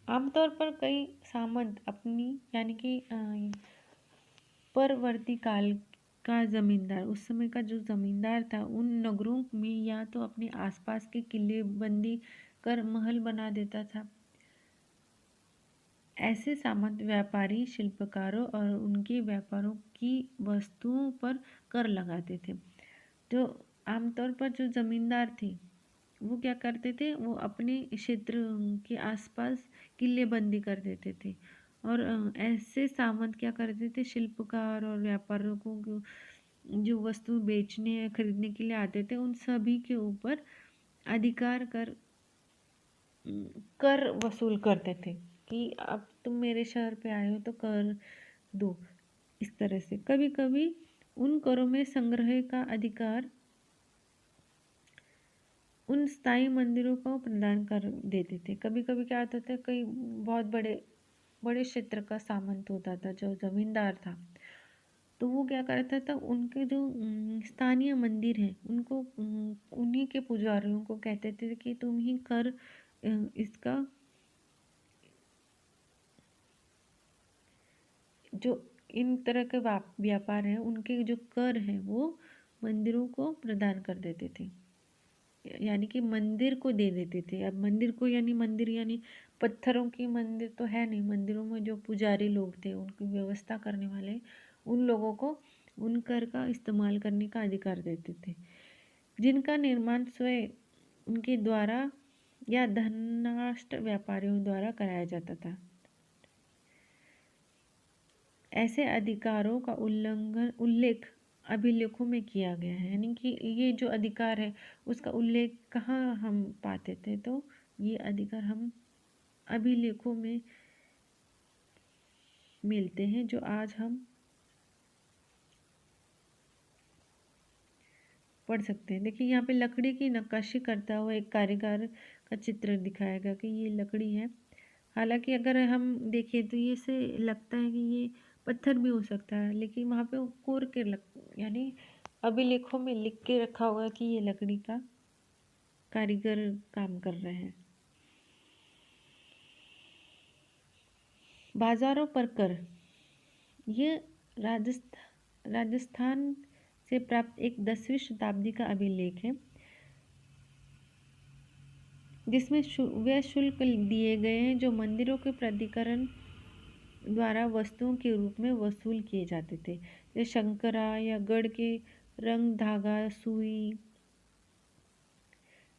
Speaker 1: आमतौर पर कई सामंत अपनी यानी कि परवर्ती काल का जमींदार, उस समय का जो जमींदार था, उन नगरों में या तो अपने आसपास के किले बंदी कर महल बना देता था। ऐसे सामंत व्यापारी शिल्पकारों और उनके व्यापारों की वस्तुओं पर कर लगाते थे। जो आमतौर पर जो जमींदार थे वो क्या करते थे, वो अपने क्षेत्र के आसपास किले बंदी कर देते थे, और ऐसे सामंत क्या करते थे, शिल्पकार और व्यापारियों को जो वस्तु बेचने या खरीदने के लिए आते थे उन सभी के ऊपर अधिकार कर वसूल करते थे कि अब तुम मेरे शहर पे आए हो तो कर दो। इस तरह से कभी कभी उन करों में संग्रह का अधिकार उन स्थायी मंदिरों को प्रदान कर देते थे। कभी कभी क्या होता था, कई बहुत बड़े बड़े क्षेत्र का सामंत होता था जो जमींदार था, तो वो क्या करता था, उनके जो स्थानीय मंदिर हैं उनको उन्हीं के पुजारियों को कहते थे कि तुम ही कर इसका जो इन तरह के व्यापार हैं उनके जो कर हैं वो मंदिरों को प्रदान कर देते थे, यानी कि मंदिर को दे देते थे। अब मंदिर को यानी मंदिर यानी पत्थरों की मंदिर तो है नहीं, मंदिरों में जो पुजारी लोग थे, उनकी व्यवस्था करने वाले, उन लोगों को उन कर का इस्तेमाल करने का अधिकार देते थे, जिनका निर्माण स्वयं उनके द्वारा या धनाष्ट व्यापारियों द्वारा कराया जाता था। ऐसे अधिकारों का उल्लेख अभिलेखों में किया गया है। यानी कि ये जो अधिकार है उसका उल्लेख कहाँ हम पाते थे, तो ये अधिकार हम अभिलेखों में मिलते हैं, जो आज हम पढ़ सकते हैं। देखिए यहाँ पे लकड़ी की नक्काशी करता हुआ एक कारीगर का चित्र दिखाया गया कि ये लकड़ी है। हालांकि अगर हम देखें तो ये से लगता है कि ये पत्थर भी हो सकता है, लेकिन वहाँ पे वो कोर के यानी अभिलेखों में लिख के रखा हुआ है कि ये लकड़ी का कारीगर काम कर रहे हैं। बाजारों पर कर, ये राजस्थान से प्राप्त एक 10वीं शताब्दी का अभिलेख है, जिसमें वे शुल्क दिए गए हैं जो मंदिरों के प्राधिकरण द्वारा वस्तुओं के रूप में वसूल किए जाते थे। जैसे शंकरा या गढ़ के रंग, धागा, सुई,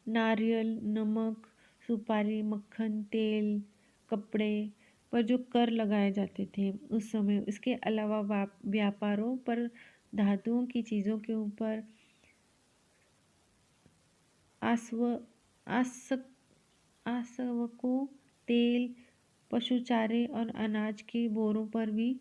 Speaker 1: नारियल, नमक, सुपारी, मक्खन, तेल, कपड़े पर जो कर लगाए जाते थे उस समय। इसके अलावा व्यापारों पर धातुओं की चीज़ों के ऊपर, आसवकों, तेल, पशु चारे और अनाज के बोरों पर भी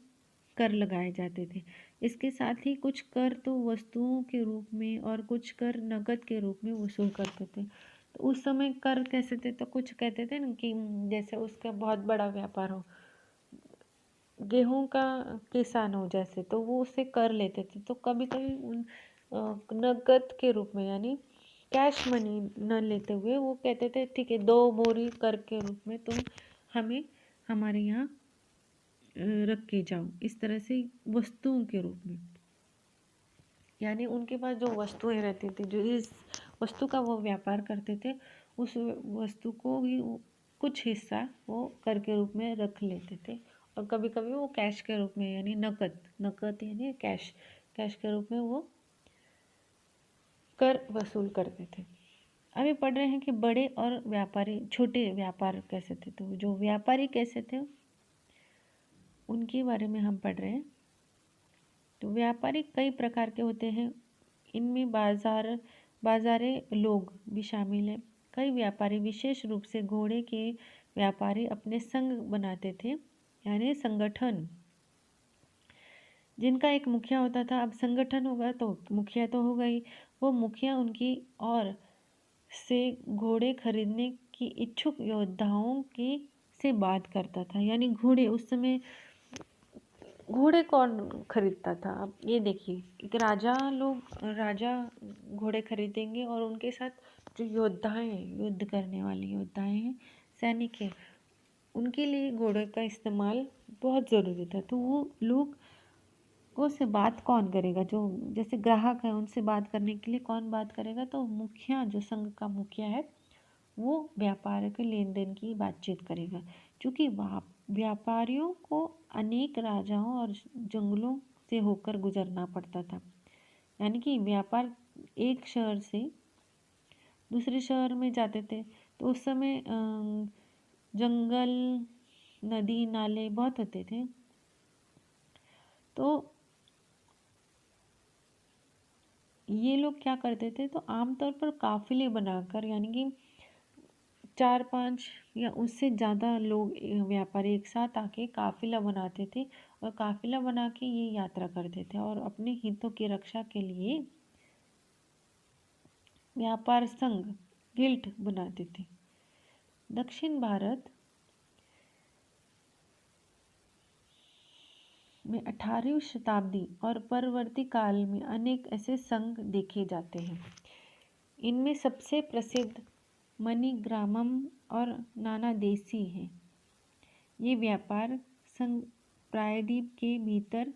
Speaker 1: कर लगाए जाते थे। इसके साथ ही कुछ कर तो वस्तुओं के रूप में और कुछ कर नकद के रूप में वसूल करते थे। तो उस समय कर कैसे थे, तो कुछ कहते थे ना कि जैसे उसका बहुत बड़ा व्यापार हो, गेहूं का किसान हो जैसे, तो वो उससे कर लेते थे। तो कभी कभी उन नकद के रूप में यानी कैश मनी न लेते हुए वो कहते थे ठीक है 2 बोरी कर के रूप में तुम हमें हमारे यहाँ रख के जाओ, इस तरह से वस्तुओं के रूप में। यानी उनके पास जो वस्तुएं रहती थी, जो इस वस्तु का वो व्यापार करते थे, उस वस्तु को भी कुछ हिस्सा वो कर के रूप में रख लेते थे। और कभी कभी वो कैश के रूप में यानी नकद यानी कैश के रूप में वो कर वसूल करते थे। अभी पढ़ रहे हैं कि बड़े और व्यापारी, छोटे व्यापार कैसे थे। तो जो व्यापारी कैसे थे उनके बारे में हम पढ़ रहे हैं। तो व्यापारी कई प्रकार के होते हैं, इनमें बाजारे लोग भी शामिल हैं। कई व्यापारी, विशेष रूप से घोड़े के व्यापारी, अपने संघ बनाते थे यानी संगठन, जिनका एक मुखिया होता था। अब संगठन होगा तो मुखिया तो होगा ही। वो मुखिया उनकी और से घोड़े खरीदने की इच्छुक योद्धाओं की से बात करता था। यानी घोड़े, उस समय घोड़े कौन खरीदता था। अब ये देखिए, एक राजा घोड़े खरीदेंगे और उनके साथ जो युद्ध करने वाले योद्धाएं हैं, सैनिक हैं, उनके लिए घोड़े का इस्तेमाल बहुत ज़रूरी था। तो वो लोग को से बात कौन करेगा, जो जैसे ग्राहक है उनसे बात करने के लिए कौन बात करेगा, तो मुखिया, जो संघ का मुखिया है, वो व्यापार के लेन देन की बातचीत करेगा। क्योंकि व्यापारियों को अनेक राजाओं और जंगलों से होकर गुजरना पड़ता था। यानी कि व्यापार एक शहर से दूसरे शहर में जाते थे, तो उस समय जंगल, नदी, नाले बहुत होते थे। तो ये लोग क्या करते थे, तो आमतौर पर काफिले बनाकर, यानी कि 4-5 या उससे ज़्यादा लोग व्यापारी एक साथ आके काफिला बनाते थे, और काफिला बना के ये यात्रा करते थे और अपने हितों की रक्षा के लिए व्यापार संघ, गिल्ड बनाते थे। दक्षिण भारत में 18वीं शताब्दी और परवर्ती काल में अनेक ऐसे संघ देखे जाते हैं। इनमें सबसे प्रसिद्ध मणिग्रामम और नानादेशी है। ये व्यापार संघ प्रायद्वीप के भीतर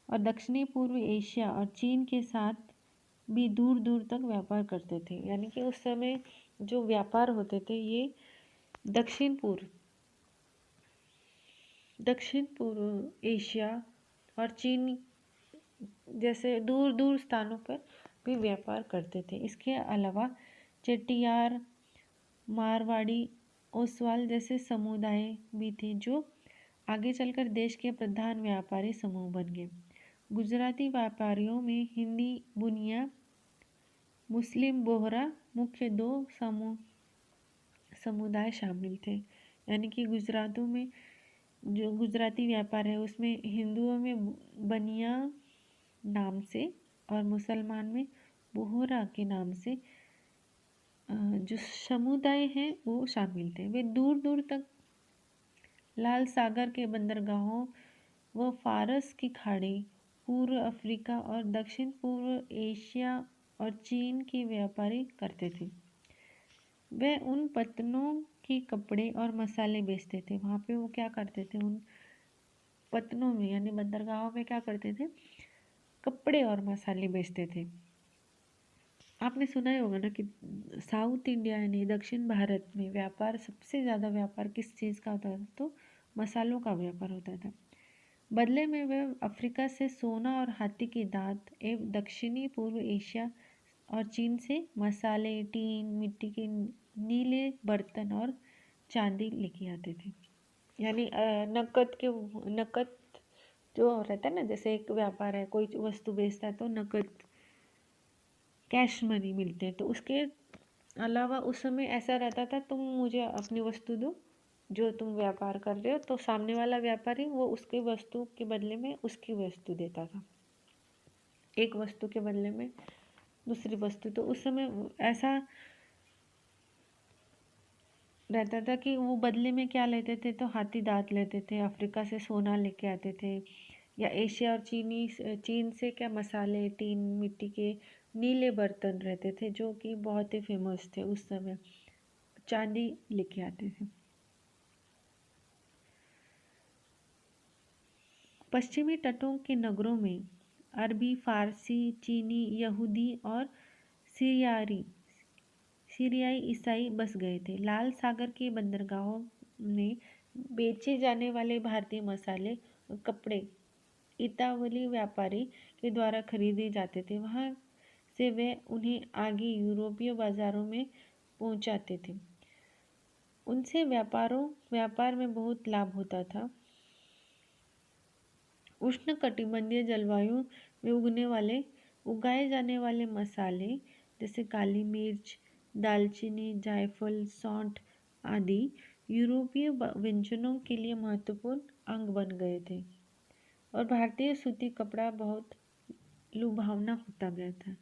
Speaker 1: और दक्षिणी पूर्व एशिया और चीन के साथ भी दूर दूर तक व्यापार करते थे। यानी कि उस समय जो व्यापार होते थे ये दक्षिण पूर्व एशिया और चीन जैसे दूर दूर स्थानों पर भी व्यापार करते थे। इसके अलावा चेट्टियार, मारवाड़ी, ओसवाल जैसे समुदाय भी थे जो आगे चलकर देश के प्रधान व्यापारी समूह बन गए। गुजराती व्यापारियों में हिंदी बुनिया, मुस्लिम बोहरा मुख्य दो समुदाय शामिल थे। यानी कि गुजरातों में जो गुजराती व्यापार है उसमें हिंदुओं में बनिया नाम से और मुसलमान में बोहरा के नाम से जो समुदाय हैं वो शामिल थे। वे दूर दूर तक लाल सागर के बंदरगाहों व फारस की खाड़ी, पूर्व अफ्रीका और दक्षिण पूर्व एशिया और चीन की व्यापारी करते थे। वे उन पत्तनों के कपड़े और मसाले बेचते थे। वहाँ पे वो क्या करते थे, उन पत्तनों में यानी बंदरगाहों में क्या करते थे, कपड़े और मसाले बेचते थे। आपने सुना ही होगा ना कि साउथ इंडिया यानी दक्षिण भारत में व्यापार सबसे ज़्यादा व्यापार किस चीज़ का होता था, तो मसालों का व्यापार होता था। बदले में वे अफ्रीका से सोना और हाथी की दांत एवं दक्षिणी पूर्व एशिया और चीन से मसाले, टीन, मिट्टी के नीले बर्तन और चांदी लेके आते थे। यानी नकद जो रहता है ना, जैसे एक व्यापार है, कोई वस्तु बेचता है तो नकद कैश मनी मिलते हैं, तो उसके अलावा उस समय ऐसा रहता था, तुम मुझे अपनी वस्तु दो जो तुम व्यापार कर रहे हो, तो सामने वाला व्यापारी वो उसकी वस्तु के बदले में उसकी वस्तु देता था, एक वस्तु के बदले में दूसरी वस्तु। तो उस समय ऐसा रहता था कि वो बदले में क्या लेते थे, तो हाथी दांत लेते थे, अफ्रीका से सोना लेके आते थे, या एशिया और चीन से क्या मसाले, टीन, मिट्टी के नीले बर्तन रहते थे जो कि बहुत ही फेमस थे उस समय, चांदी लेके आते थे। पश्चिमी तटों के नगरों में अरबी, फारसी, चीनी, यहूदी और सीरियाई ईसाई बस गए थे। लाल सागर के बंदरगाहों में बेचे जाने वाले भारतीय मसाले और कपड़े इतावली व्यापारी के द्वारा खरीदे जाते थे। वहाँ से वे उन्हें आगे यूरोपीय बाजारों में पहुँचाते थे। उनसे व्यापार में बहुत लाभ होता था। उष्णकटिबंधीय जलवायु में उगाए जाने वाले मसाले जैसे काली मिर्च, दालचीनी, जायफल, सौंठ आदि यूरोपीय व्यंजनों के लिए महत्वपूर्ण अंग बन गए थे और भारतीय सूती कपड़ा बहुत लुभावना होता गया था।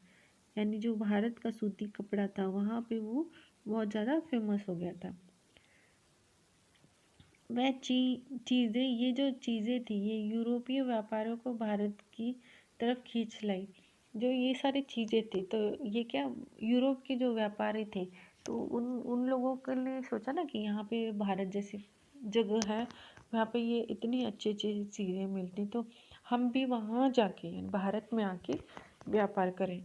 Speaker 1: यानी जो भारत का सूती कपड़ा था वहाँ पे वो बहुत ज़्यादा फेमस हो गया था। वह ये जो चीज़ें थी ये यूरोपीय व्यापारियों को भारत की तरफ खींच लाई। जो ये सारी चीज़ें थी तो ये क्या, यूरोप के जो व्यापारी थे तो उन लोगों के लिए सोचा ना कि यहाँ पे भारत जैसी जगह है, यहाँ पे ये इतनी अच्छी अच्छी चीज़ें मिलती, तो हम भी वहाँ जाके भारत में आके व्यापार करें।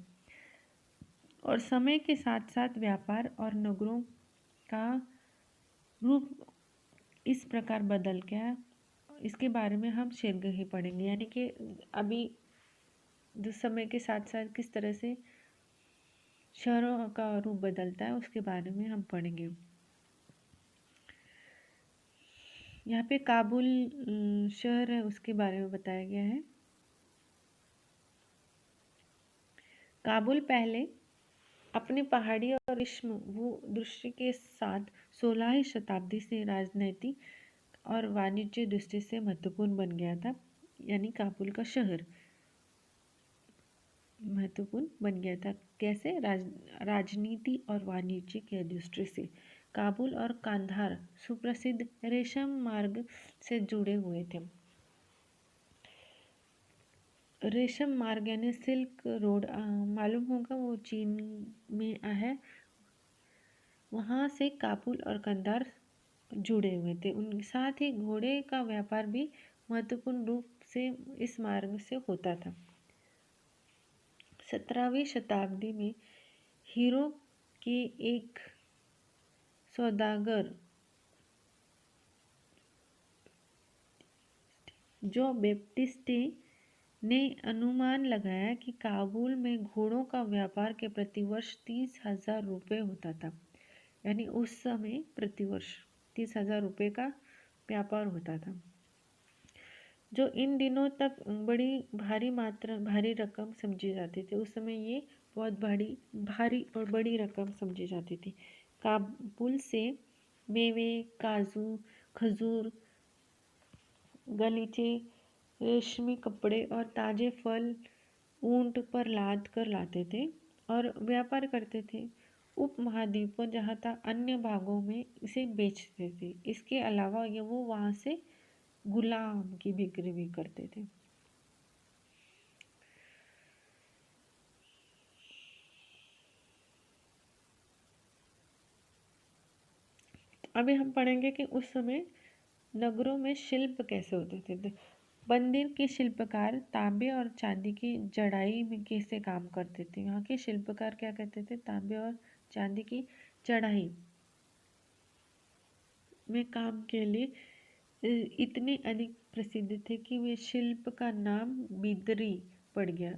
Speaker 1: और समय के साथ साथ व्यापार और नगरों का रूप इस प्रकार बदल गया, इसके बारे में हम शीघ्र ही पढ़ेंगे। यानी कि अभी जो समय के साथ साथ किस तरह से शहरों का रूप बदलता है उसके बारे में हम पढ़ेंगे। यहाँ पे काबुल शहर है उसके बारे में बताया गया है। काबुल पहले अपने पहाड़ी और ग्रीष्म दृष्टि के साथ 16वीं शताब्दी से राजनीतिक और वाणिज्य दृष्टि से महत्वपूर्ण बन गया था। यानी काबुल का शहर महत्वपूर्ण बन गया था। कैसे? राजनीति और वाणिज्य के दृष्टि से काबुल और कांधार सुप्रसिद्ध रेशम मार्ग से जुड़े हुए थे। रेशम मार्ग यानी सिल्क रोड मालूम होगा, वो चीन में है। वहाँ से काबुल और कंधार जुड़े हुए थे। उनके साथ ही घोड़े का व्यापार भी महत्वपूर्ण रूप से इस मार्ग से होता था। 17वीं शताब्दी में हीरो के एक सौदागर जो बैप्टिस्टे ने अनुमान लगाया कि काबुल में घोड़ों का व्यापार के प्रतिवर्ष 30,000 रुपये होता था। यानी उस समय प्रतिवर्ष 30,000 रुपये का व्यापार होता था। जो इन दिनों तक बड़ी भारी रकम समझी जाती थी, उस समय ये बहुत भारी और बड़ी रकम समझी जाती थी। काबुल से मेवे, काजू, खजूर, गलीचे, रेशमी कपड़े और ताजे फल ऊंट पर लाद कर लाते थे और व्यापार करते थे। उपमहाद्वीपों जहाँ था अन्य भागों में इसे बेचते थे। इसके अलावा ये वो वहाँ से गुलाम की बिक्री भी करते थे। अभी हम पढ़ेंगे कि उस समय नगरों में शिल्प कैसे होते थे। मंदिर के शिल्पकार तांबे और चांदी की जड़ाई में कैसे काम करते थे। यहाँ के शिल्पकार क्या करते थे, तांबे और चांदी की जड़ाई में काम के लिए इतने अधिक प्रसिद्ध थे कि वे शिल्प का नाम बिदरी पड़ गया।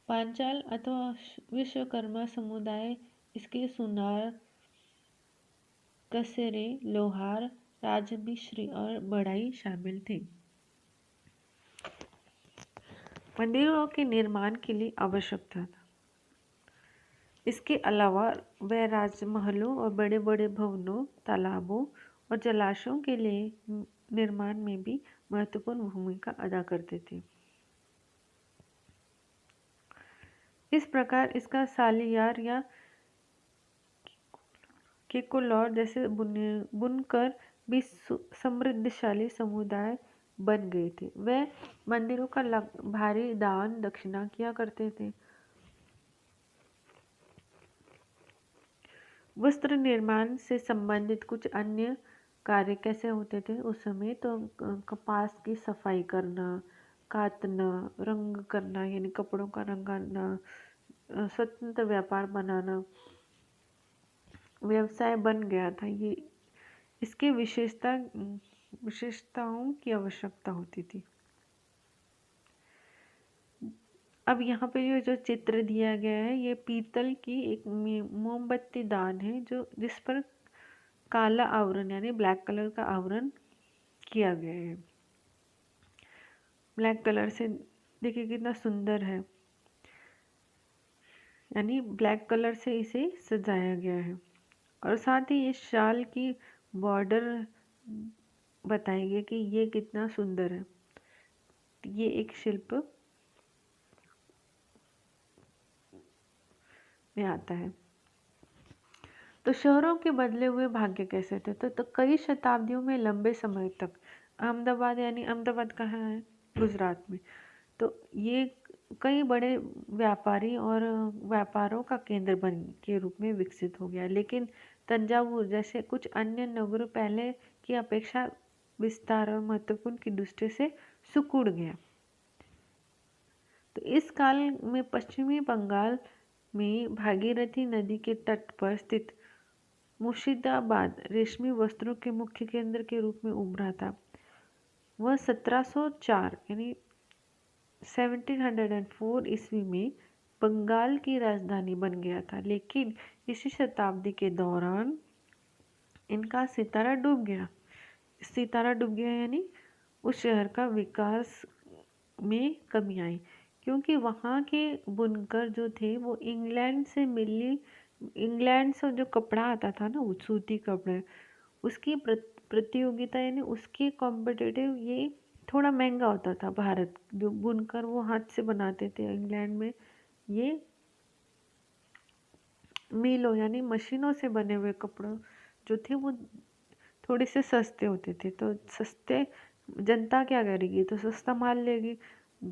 Speaker 1: पांचाल अथवा विश्वकर्मा समुदाय इसके सुनार, कसेरे, लोहार, राजमिस्त्री और बढ़ई शामिल थे। मंदिरों के निर्माण के लिए आवश्यकता था। इसके अलावा वह राजमहलों और बड़े बड़े भवनों, तालाबों और जलाशयों के लिए निर्माण में भी महत्वपूर्ण भूमिका अदा करते थे। इस प्रकार इसका सालियार या केकोलॉर जैसे बुनकर भी समृद्धशाली समुदाय बन गए थे। वे मंदिरों का भारी दान दक्षिणा किया करते थे। वस्त्र निर्माण से संबंधित कुछ अन्य कार्य कैसे होते थे उस समय, तो कपास की सफाई करना, काटना, रंग करना यानी कपड़ों का रंगाना, स्वतंत्र व्यापार बनाना व्यवसाय बन गया था। ये इसके विशेषताओं की आवश्यकता होती थी। अब यहाँ पे जो चित्र दिया गया है ये पीतल की एक मोमबत्ती दान है जो जिस पर काला आवरण यानी ब्लैक कलर का आवरण किया गया है। ब्लैक कलर से देखिए कितना सुंदर है, यानी ब्लैक कलर से इसे सजाया गया है। और साथ ही इस शाल की बॉर्डर बताएंगे कि ये कितना सुंदर है। ये एक शिल्प में आता है। तो शहरों के बदले हुए भाग्य कैसे थे, तो कई शताब्दियों में लंबे समय तक अहमदाबाद, यानी अहमदाबाद कहाँ है, गुजरात में, तो ये कई बड़े व्यापारी और व्यापारों का केंद्र बन के रूप में विकसित हो गया। लेकिन तंजावुर जैसे कुछ अन्य नगर पहले की अपेक्षा विस्तार और महत्वपूर्ण की दृष्टि से सिकुड़ गया। तो इस काल में पश्चिमी बंगाल में भागीरथी नदी के तट पर स्थित मुर्शिदाबाद रेशमी वस्त्रों के मुख्य केंद्र के रूप में उभरा था। वह 1704 यानी 1704 ईस्वी में बंगाल की राजधानी बन गया था। लेकिन इसी शताब्दी के दौरान इनका सितारा डूब गया यानी उस शहर का विकास में कमी आई, क्योंकि वहाँ के बुनकर जो थे वो इंग्लैंड से जो कपड़ा आता था ना, वो सूती कपड़े, उसकी प्रतियोगिता यानी उसके कॉम्पिटिटिव ये थोड़ा महंगा होता था। भारत जो बुनकर वो हाथ से बनाते थे, इंग्लैंड में ये मिलों यानी मशीनों से बने हुए कपड़ों जो थे वो थोड़े से सस्ते होते थे। तो सस्ते जनता क्या करेगी, तो सस्ता माल लेगी,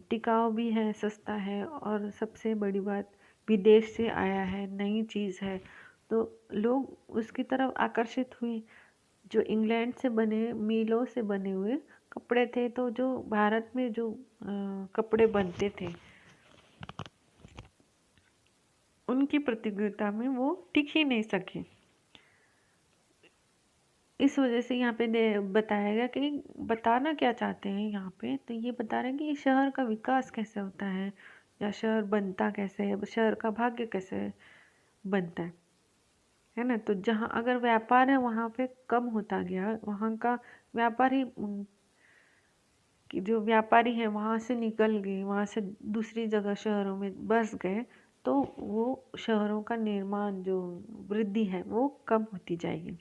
Speaker 1: टिकाऊ भी है, सस्ता है, और सबसे बड़ी बात विदेश से आया है, नई चीज़ है, तो लोग उसकी तरफ आकर्षित हुए। जो इंग्लैंड से बने मिलों से बने हुए कपड़े थे, तो जो भारत में जो कपड़े बनते थे उनकी प्रतियोगिता में वो टिक ही नहीं सके। इस वजह से यहाँ पे बताया गया कि बताना क्या चाहते हैं यहाँ पे, तो ये बता रहे हैं कि शहर का विकास कैसे होता है या शहर बनता कैसे है, शहर का भाग्य कैसे बनता है ना। तो जहाँ अगर व्यापार है वहाँ पे कम होता गया, वहाँ का व्यापार ही कि जो व्यापारी हैं वहाँ से निकल गए, वहाँ से दूसरी जगह शहरों में बस गए, तो वो शहरों का निर्माण जो वृद्धि है वो कम होती जाएगी।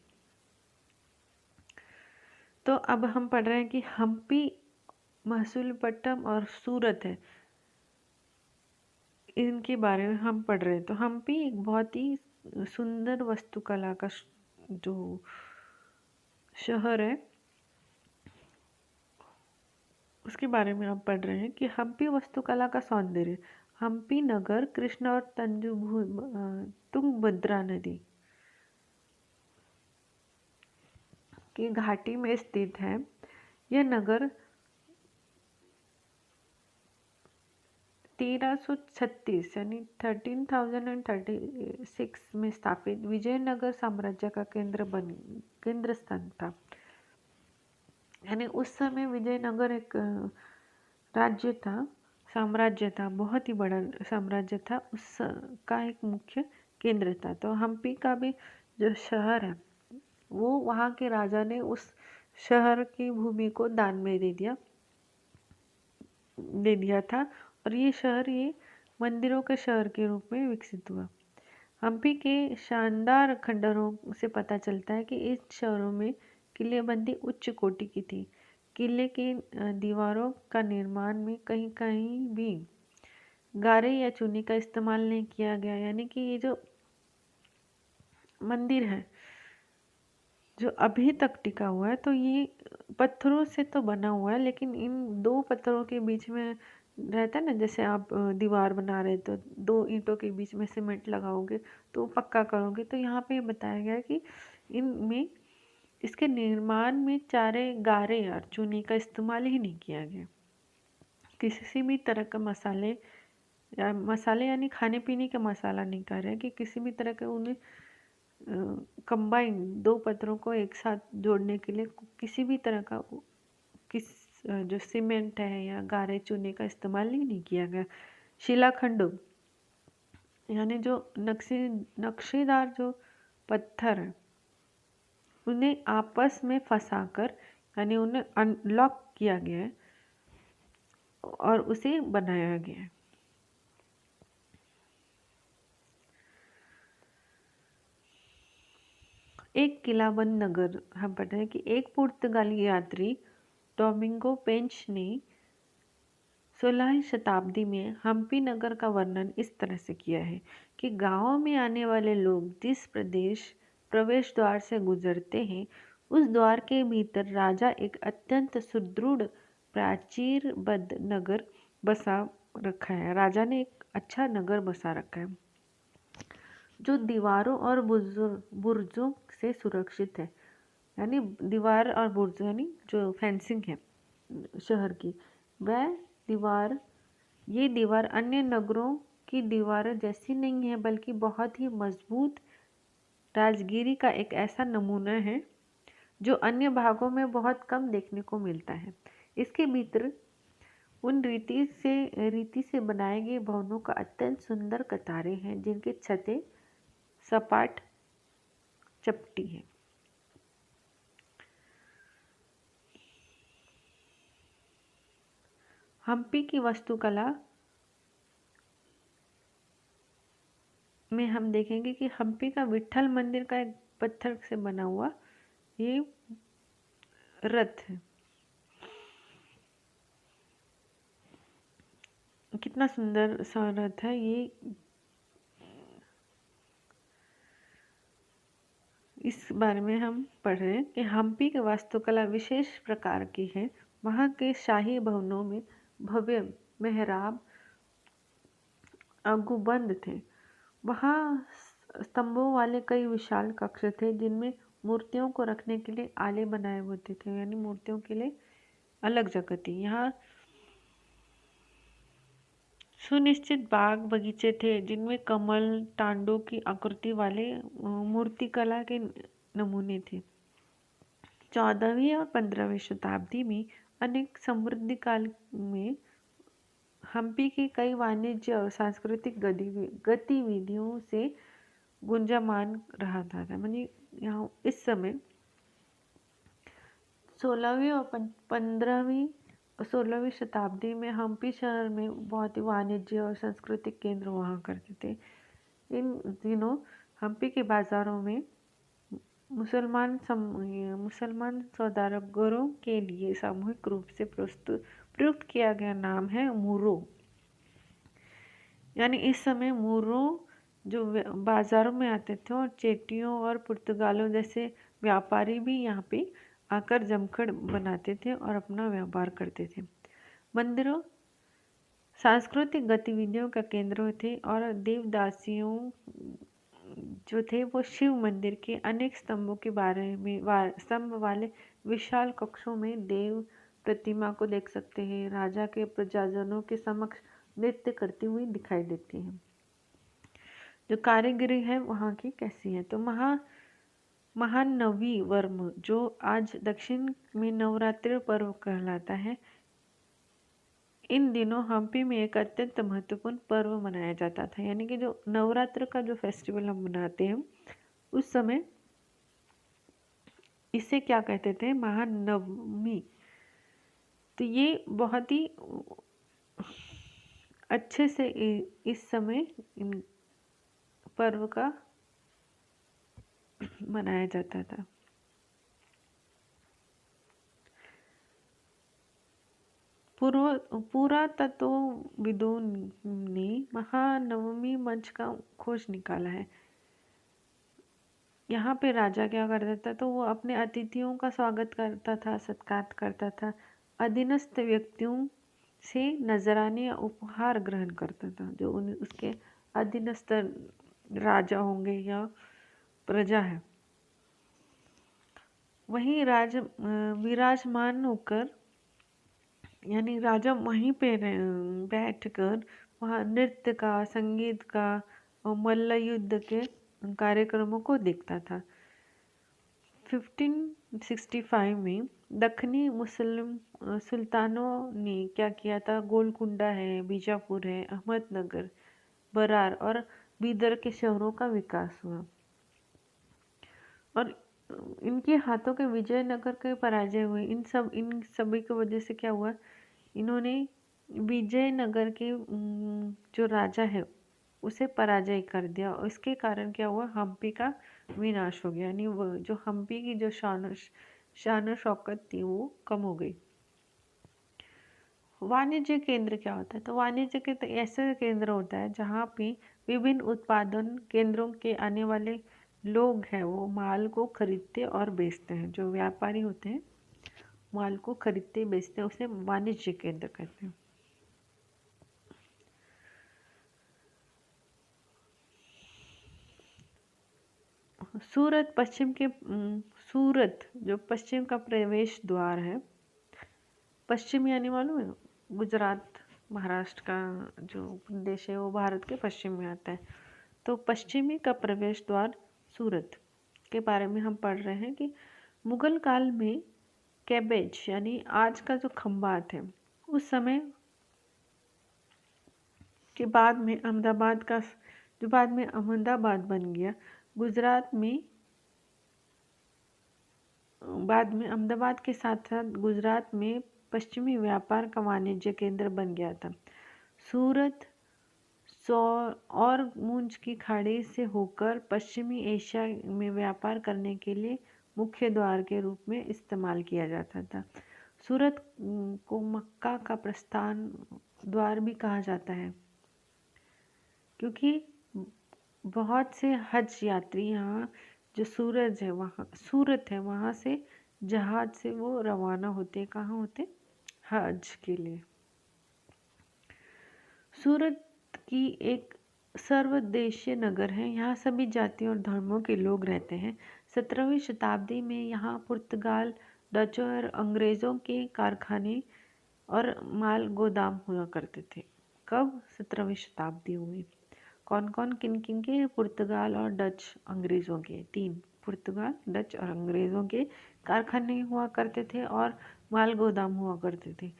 Speaker 1: तो अब हम पढ़ रहे हैं कि हम्पी, महसूलपट्टनम और सूरत है, इनके बारे में हम पढ़ रहे हैं। तो हम्पी एक बहुत ही सुंदर वास्तुकला का जो शहर है उसके बारे में आप पढ़ रहे हैं कि हम्पी वास्तुकला का सौंदर्य। हम्पी नगर कृष्णा और तुंगभद्रा नदी की घाटी में स्थित है। यह नगर 1336 यानी 1336 में स्थापित विजयनगर साम्राज्य का केंद्र स्थान था। यानी उस समय विजयनगर एक राज्य था, साम्राज्य था, बहुत ही बड़ा साम्राज्य था, उसका एक मुख्य केंद्र था। तो हम्पी का भी जो शहर है वो वहाँ के राजा ने उस शहर की भूमि को दान में दे दिया था, और ये शहर ये मंदिरों के शहर के रूप में विकसित हुआ। हम्पी के शानदार खंडरों से पता चलता है कि इस शहरों में किलेबंदी उच्च कोटि की थी। किले की दीवारों का निर्माण में कहीं कहीं भी गारे या चूने का इस्तेमाल नहीं किया गया। यानी कि ये जो मंदिर है जो अभी तक टिका हुआ है, तो ये पत्थरों से तो बना हुआ है, लेकिन इन दो पत्थरों के बीच में रहता है ना, जैसे आप दीवार बना रहे तो दो ईंटों के बीच में सीमेंट लगाओगे तो पक्का करोगे, तो यहाँ पे बताया गया है कि इनमें इसके निर्माण में चारे गारे और चूने का इस्तेमाल ही नहीं किया गया। किसी भी तरह का मसाले यानी खाने पीने का मसाला नहीं कर रहे, कि किसी भी तरह के उन्हें कंबाइन दो पत्थरों को एक साथ जोड़ने के लिए किसी भी तरह का जो सीमेंट है या गारे चूने का इस्तेमाल ही नहीं किया गया। शिलाखंडों यानी जो नक्शेदार जो पत्थर है उन्हें आपस में फंसाकर यानी उन्हें अनलॉक किया गया है और उसे बनाया गया है। एक किलाबंद नगर हम पढ़ रहे हैं कि एक पुर्तगाली यात्री डोमिंगो पेंच ने 16वीं शताब्दी में हम्पी नगर का वर्णन इस तरह से किया है कि गांवों में आने वाले लोग जिस प्रवेश द्वार से गुजरते हैं, उस द्वार के भीतर राजा एक अत्यंत सुदृढ़ प्राचीरबद्ध नगर बसा रखा है। राजा ने एक अच्छा नगर बसा रखा है जो दीवारों और बुर्जों से सुरक्षित है। यानी दीवार और बुर्ज यानी जो फेंसिंग है शहर की, वह ये दीवार अन्य नगरों की दीवार जैसी नहीं है, बल्कि बहुत ही मजबूत राजगीरी का एक ऐसा नमूना है जो अन्य भागों में बहुत कम देखने को मिलता है। इसके भीतर उन रीति से बनाए गए भवनों का अत्यंत सुंदर कतारें हैं जिनकी छतें सपाट चपटी है। हम्पी की वास्तुकला में हम देखेंगे कि हम्पी का विट्ठल मंदिर का एक पत्थर से बना हुआ ये रथ है। कितना सुंदर सा रथ है ये। इस बारे में हम पढ़ रहे हैं कि हम्पी की वास्तुकला विशेष प्रकार की है। वहाँ के शाही भवनों में भव्य मेहराब गुंबद थे। वहाँ स्तंभों वाले कई विशाल कक्ष थे जिनमें मूर्तियों को रखने के लिए आले बनाए होते थे, यानी मूर्तियों के लिए अलग जगह थी। यहाँ सुनिश्चित बाग बगीचे थे जिनमें कमल टांडों की आकृति वाले मूर्तिकला के नमूने थे। 14वीं और 15वीं शताब्दी में अनेक समृद्धि काल में हम्पी की कई वाणिज्य और सांस्कृतिक गतिविधियों से गुंजायमान रहा था। यानी यहाँ इस समय 16वीं और 15वीं 16वीं शताब्दी में हम्पी शहर में बहुत ही वाणिज्य और सांस्कृतिक केंद्र हुआ करते थे। इन दिनों हम्पी के बाजारों में मुसलमान सौदागरों के लिए सामूहिक रूप से प्रयुक्त किया गया नाम है मूरो। यानी इस समय मूरो जो बाजारों में आते थे और चेटियों और पुर्तगालों जैसे व्यापारी भी यहाँ पे आकर जमखड़ बनाते थे और अपना व्यापार करते थे। मंदिरों सांस्कृतिक गतिविधियों का केंद्र थे और देवदासियों जो थे वो शिव मंदिर के अनेक स्तंभों के बारे में स्तंभ वाले विशाल कक्षों में देव प्रतिमा को देख सकते हैं। राजा के प्रजाजनों के समक्ष नृत्य करती हुई दिखाई देती है। जो कारीगरी है वहाँ की कैसी है, तो महानवी वर्म जो आज दक्षिण में नवरात्रि पर्व कहलाता है, इन दिनों हम्पी में एक अत्यंत महत्वपूर्ण पर्व मनाया जाता था। यानी कि जो नवरात्र का जो फेस्टिवल हम मनाते हैं उस समय इसे क्या कहते थे, महानवमी। तो ये बहुत ही अच्छे से इस समय इन पर्व का मनाया जाता था। पुरातत्वविदों ने महानवमी मंच का खोज निकाला है। यहाँ पे राजा क्या करता था, तो वो अपने अतिथियों का स्वागत करता था, सत्कार करता था, अधीनस्थ व्यक्तियों से नजराने या उपहार ग्रहण करता था, जो उसके अधीनस्थ राजा होंगे या प्रजा है। वहीं विराजमान होकर यानी राजा वहीं पे बैठकर वहाँ नृत्य का, संगीत का और मल्ल युद्ध के कार्यक्रमों को देखता था। 1565 में दक्षिणी मुस्लिम सुल्तानों ने क्या किया था, गोलकुंडा है, बीजापुर है, अहमदनगर, बरार और बीदर के शहरों का विकास हुआ और इनके हाथों के विजयनगर के पराजय हुए। इन सभी की वजह से क्या हुआ, इन्होंने विजयनगर के जो राजा है उसे पराजय कर दिया और इसके कारण क्या हुआ, हम्पी का विनाश हो गया। यानी वो जो हम्पी की जो शान शौकत थी वो कम हो गई। वाणिज्य केंद्र क्या होता है, तो वाणिज्य केंद्र ऐसा केंद्र होता है जहाँ पे विभिन्न उत्पादन केंद्रों के आने वाले लोग हैं वो माल को खरीदते और बेचते हैं। जो व्यापारी होते हैं माल को खरीदते बेचते हैं, उसे वाणिज्य केंद्र कहते हैं। सूरत सूरत जो पश्चिम का प्रवेश द्वार है, पश्चिम यानी मालूम है गुजरात महाराष्ट्र का जो प्रदेश है वो भारत के पश्चिम में आता है। तो पश्चिमी का प्रवेश द्वार सूरत के बारे में हम पढ़ रहे हैं कि मुगल काल में कैबेज यानी आज का जो खंबात है उस समय के बाद में अहमदाबाद का जो बाद में अहमदाबाद बन गया, गुजरात में बाद में अहमदाबाद के साथ साथ गुजरात में पश्चिमी व्यापार का वाणिज्य केंद्र बन गया था। सूरत और मुंज की खाड़ी से होकर पश्चिमी एशिया में व्यापार करने के लिए मुख्य द्वार के रूप में इस्तेमाल किया जाता था। सूरत को मक्का का प्रस्थान द्वार भी कहा जाता है क्योंकि बहुत से हज यात्री यहाँ जो सूरत है वहाँ से जहाज से वो रवाना होते, कहाँ होते, हज के लिए। सूरत की एक सर्वदेशीय नगर है, यहाँ सभी जातियों और धर्मों के लोग रहते हैं। 17वीं शताब्दी में यहाँ पुर्तगाल, डच और अंग्रेज़ों के कारखाने और माल गोदाम हुआ करते थे। कब 17वीं शताब्दी हुई, कौन कौन किन किन के, पुर्तगाल और डच अंग्रेज़ों के, 3 पुर्तगाल, डच और अंग्रेज़ों के कारखाने हुआ करते थे और माल गोदाम हुआ करते थे।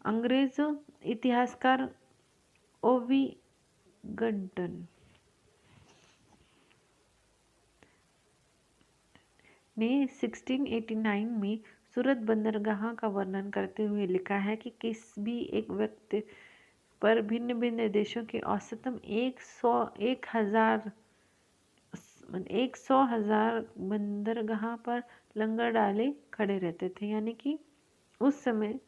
Speaker 1: अंग्रेज़ इतिहासकार ओवी गंटन ने 1689 में सूरत बंदरगाह का वर्णन करते हुए लिखा है कि किस भी एक व्यक्ति पर भिन्न भिन्न देशों के औसतन 100,000 बंदरगाह पर लंगर डाले खड़े रहते थे। यानी कि उस समय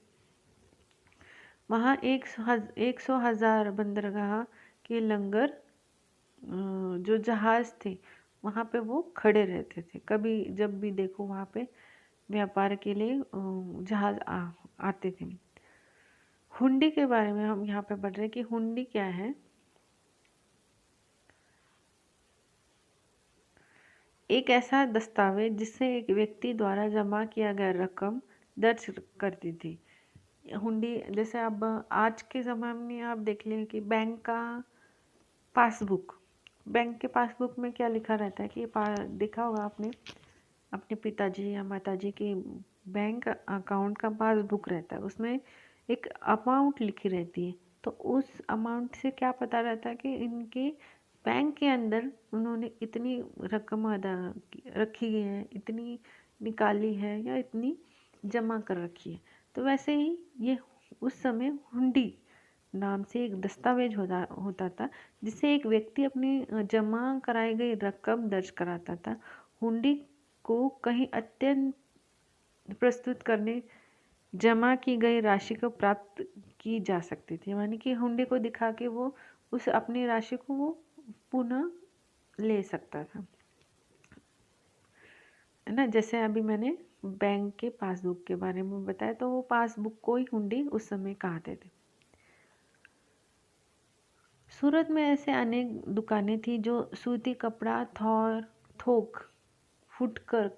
Speaker 1: वहाँ 100,000 बंदरगाह के लंगर जो जहाज थे वहाँ पे वो खड़े रहते थे। कभी जब भी देखो वहाँ पे व्यापार के लिए जहाज आते थे। हुंडी के बारे में हम यहाँ पे पढ़ रहे हैं कि हुंडी क्या है। एक ऐसा दस्तावेज जिससे एक व्यक्ति द्वारा जमा किया गया रकम दर्ज करती थी। हुंडी जैसे अब आज के ज़माने में आप देख लें कि बैंक के पासबुक में क्या लिखा रहता है कि देखा होगा आपने अपने पिताजी या माताजी के बैंक अकाउंट का पासबुक रहता है, उसमें एक अमाउंट लिखी रहती है। तो उस अमाउंट से क्या पता रहता है कि इनके बैंक के अंदर उन्होंने इतनी रकम रखी है, इतनी निकाली है या इतनी जमा कर रखी है। तो वैसे ही ये उस समय हुंडी नाम से एक दस्तावेज होता था जिससे एक व्यक्ति अपनी जमा कराई गई रकम दर्ज कराता था। हुंडी को कहीं अत्यंत प्रस्तुत करने जमा की गई राशि को प्राप्त की जा सकती थी। यानी कि हुंडी को दिखा के वो उस अपनी राशि को वो पुनः ले सकता था, है ना। जैसे अभी मैंने बैंक के पासबुक के बारे में बताया, तो वो पासबुक को ही हुंडी उस समय कहते थे। सूरत में ऐसे अनेक दुकानें थी जो सूती कपड़ा थोक फुटकर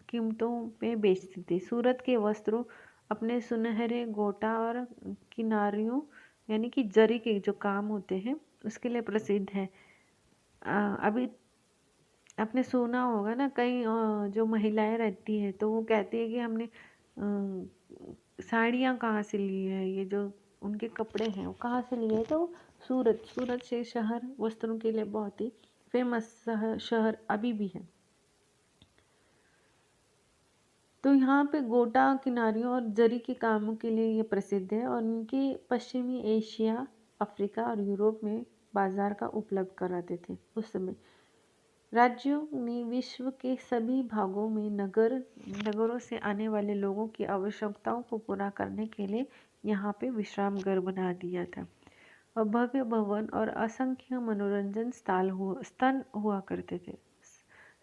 Speaker 1: कीमतों में बेचती थी। सूरत के वस्त्रों अपने सुनहरे गोटा और किनारियों यानी कि जरी के जो काम होते हैं उसके लिए प्रसिद्ध है। अभी आपने सुना होगा ना, कई जो महिलाएं रहती हैं तो वो कहती है कि हमने साड़ियाँ कहाँ से ली है, ये जो उनके कपड़े हैं वो कहाँ से लिए। तो सूरत से शहर वस्त्रों के लिए बहुत ही फेमस शहर अभी भी है। तो यहाँ पे गोटा किनारियों और जरी के कामों के लिए ये प्रसिद्ध है और इनके पश्चिमी एशिया, अफ्रीका और यूरोप में बाजार का उपलब्ध कराते थे। उस समय राज्यों ने विश्व के सभी भागों में नगरों से आने वाले लोगों की आवश्यकताओं को पूरा करने के लिए यहाँ पे विश्राम घर बना दिया था और भव्य भवन और असंख्य मनोरंजन स्थल हुआ करते थे।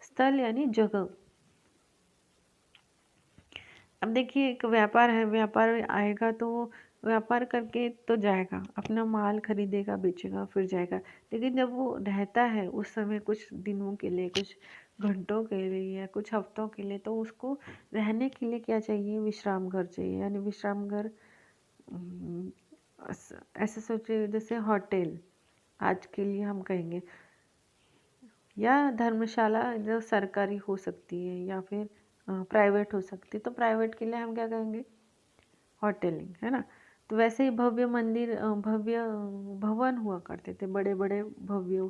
Speaker 1: स्थल यानी जगह। अब देखिए एक व्यापार है, व्यापार आएगा तो व्यापार करके तो जाएगा, अपना माल खरीदेगा, बेचेगा, फिर जाएगा। लेकिन जब वो रहता है उस समय कुछ दिनों के लिए, कुछ घंटों के लिए या कुछ हफ्तों के लिए, तो उसको रहने के लिए क्या चाहिए, विश्राम घर चाहिए। यानी विश्राम घर ऐसे सोचिए जैसे होटल आज के लिए हम कहेंगे, या धर्मशाला जो सरकारी हो सकती है या फिर प्राइवेट हो सकती है। तो प्राइवेट के लिए हम क्या कहेंगे, होटलिंग, है ना। तो वैसे ही भव्य मंदिर, भव्य भवन हुआ करते थे, बड़े बड़े भव्य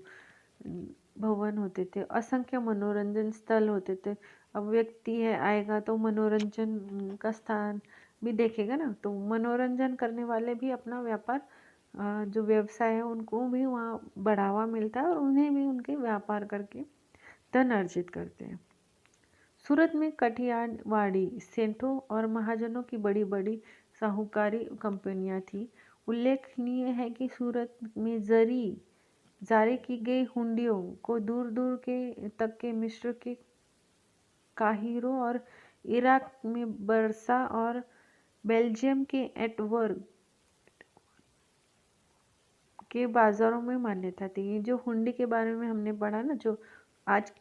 Speaker 1: भवन होते थे, असंख्य मनोरंजन स्थल होते थे। अब व्यक्ति है आएगा तो मनोरंजन का स्थान भी देखेगा ना, तो मनोरंजन करने वाले भी अपना व्यापार जो व्यवसाय है उनको भी वहाँ बढ़ावा मिलता है और उन्हें भी उनके व्यापार करके धन अर्जित करते हैं। सूरत में कठियावाड़ी सेठों और महाजनों की बड़ी बड़ी साहूकारी कंपनियां थी। उल्लेखनीय है कि सूरत में जारी की गई हुंडियों को दूर दूर के तक के मिस्र के काहिरो और इराक में बरसा और बेल्जियम के एंटवर्प के बाज़ारों में मान्यता थी। ये जो हुंडी के बारे में हमने पढ़ा ना, जो आज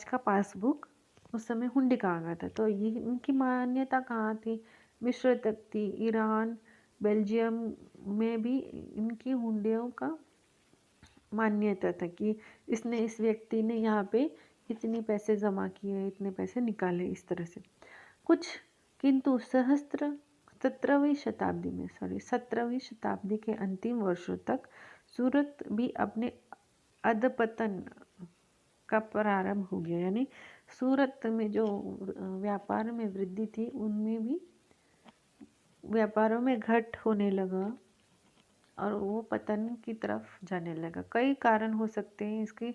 Speaker 1: का पासबुक उस समय हुंडी कहा गया था, तो ये इनकी मान्यता कहाँ थी, मिस्र तक थी, ईरान, बेल्जियम में भी इनकी हुंडियों का मान्यता था कि इस व्यक्ति ने यहाँ पे इतने पैसे जमा किए, इतने पैसे निकाले, इस तरह से कुछ। किंतु 17वीं शताब्दी के अंतिम वर्षों तक सूरत भी अपने अधपतन का प्रारंभ हो गया। यानी सूरत में जो व्यापार में वृद्धि थी, उनमें भी व्यापारों में घट होने लगा और वो पतन की तरफ जाने लगा। कई कारण हो सकते हैं इसके,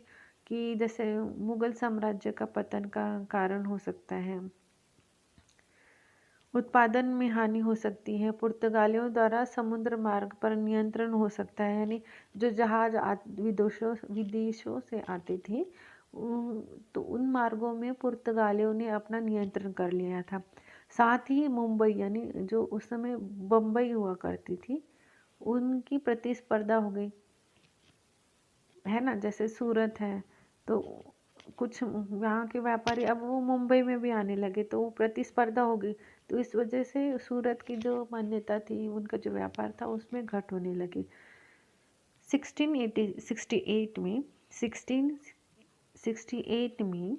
Speaker 1: कि जैसे मुगल साम्राज्य का पतन का कारण हो सकता है, उत्पादन में हानि हो सकती है, पुर्तगालियों द्वारा समुद्र मार्ग पर नियंत्रण हो सकता है, यानी जो जहाज विदेशों से आते थे तो उन मार्गों में पुर्तगालियों ने अपना नियंत्रण कर लिया था। साथ ही मुंबई, यानी जो उस समय बम्बई हुआ करती थी, उनकी प्रतिस्पर्धा हो गई, है ना। जैसे सूरत है तो कुछ वहाँ के व्यापारी अब वो मुंबई में भी आने लगे, तो वो प्रतिस्पर्धा हो गई। तो इस वजह से सूरत की जो मान्यता थी, उनका जो व्यापार था, उसमें घट होने लगी। 1668 में 1668 में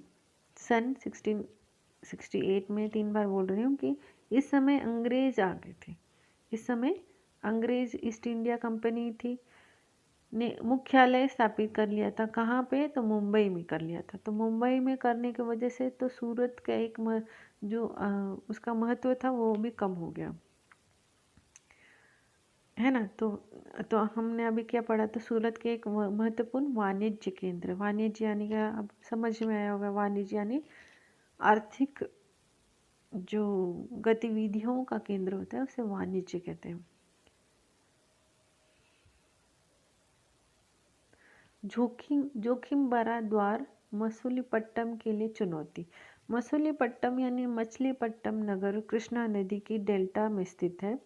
Speaker 1: सन 1668 में, 3 बार बोल रही हूँ कि इस समय अंग्रेज आ गए थे। इस समय अंग्रेज ईस्ट इंडिया कंपनी थी ने मुख्यालय स्थापित कर लिया था। कहाँ पे? तो मुंबई में कर लिया था। तो मुंबई में करने की वजह से तो सूरत का एक जो उसका महत्व था वो भी कम हो गया, है ना। तो हमने अभी क्या पढ़ा? तो सूरत के एक महत्वपूर्ण वाणिज्य केंद्र, वाणिज्य यानी क्या, अब समझ में आया होगा। वाणिज्य यानी आर्थिक जो गतिविधियों का केंद्र होता है उसे वाणिज्य कहते हैं। जोखिम भरा द्वार मसूलीपट्टनम के लिए चुनौती। मसूलीपट्टनम यानी मछलीपट्टनम नगर कृष्णा नदी की डेल्टा में स्थित है।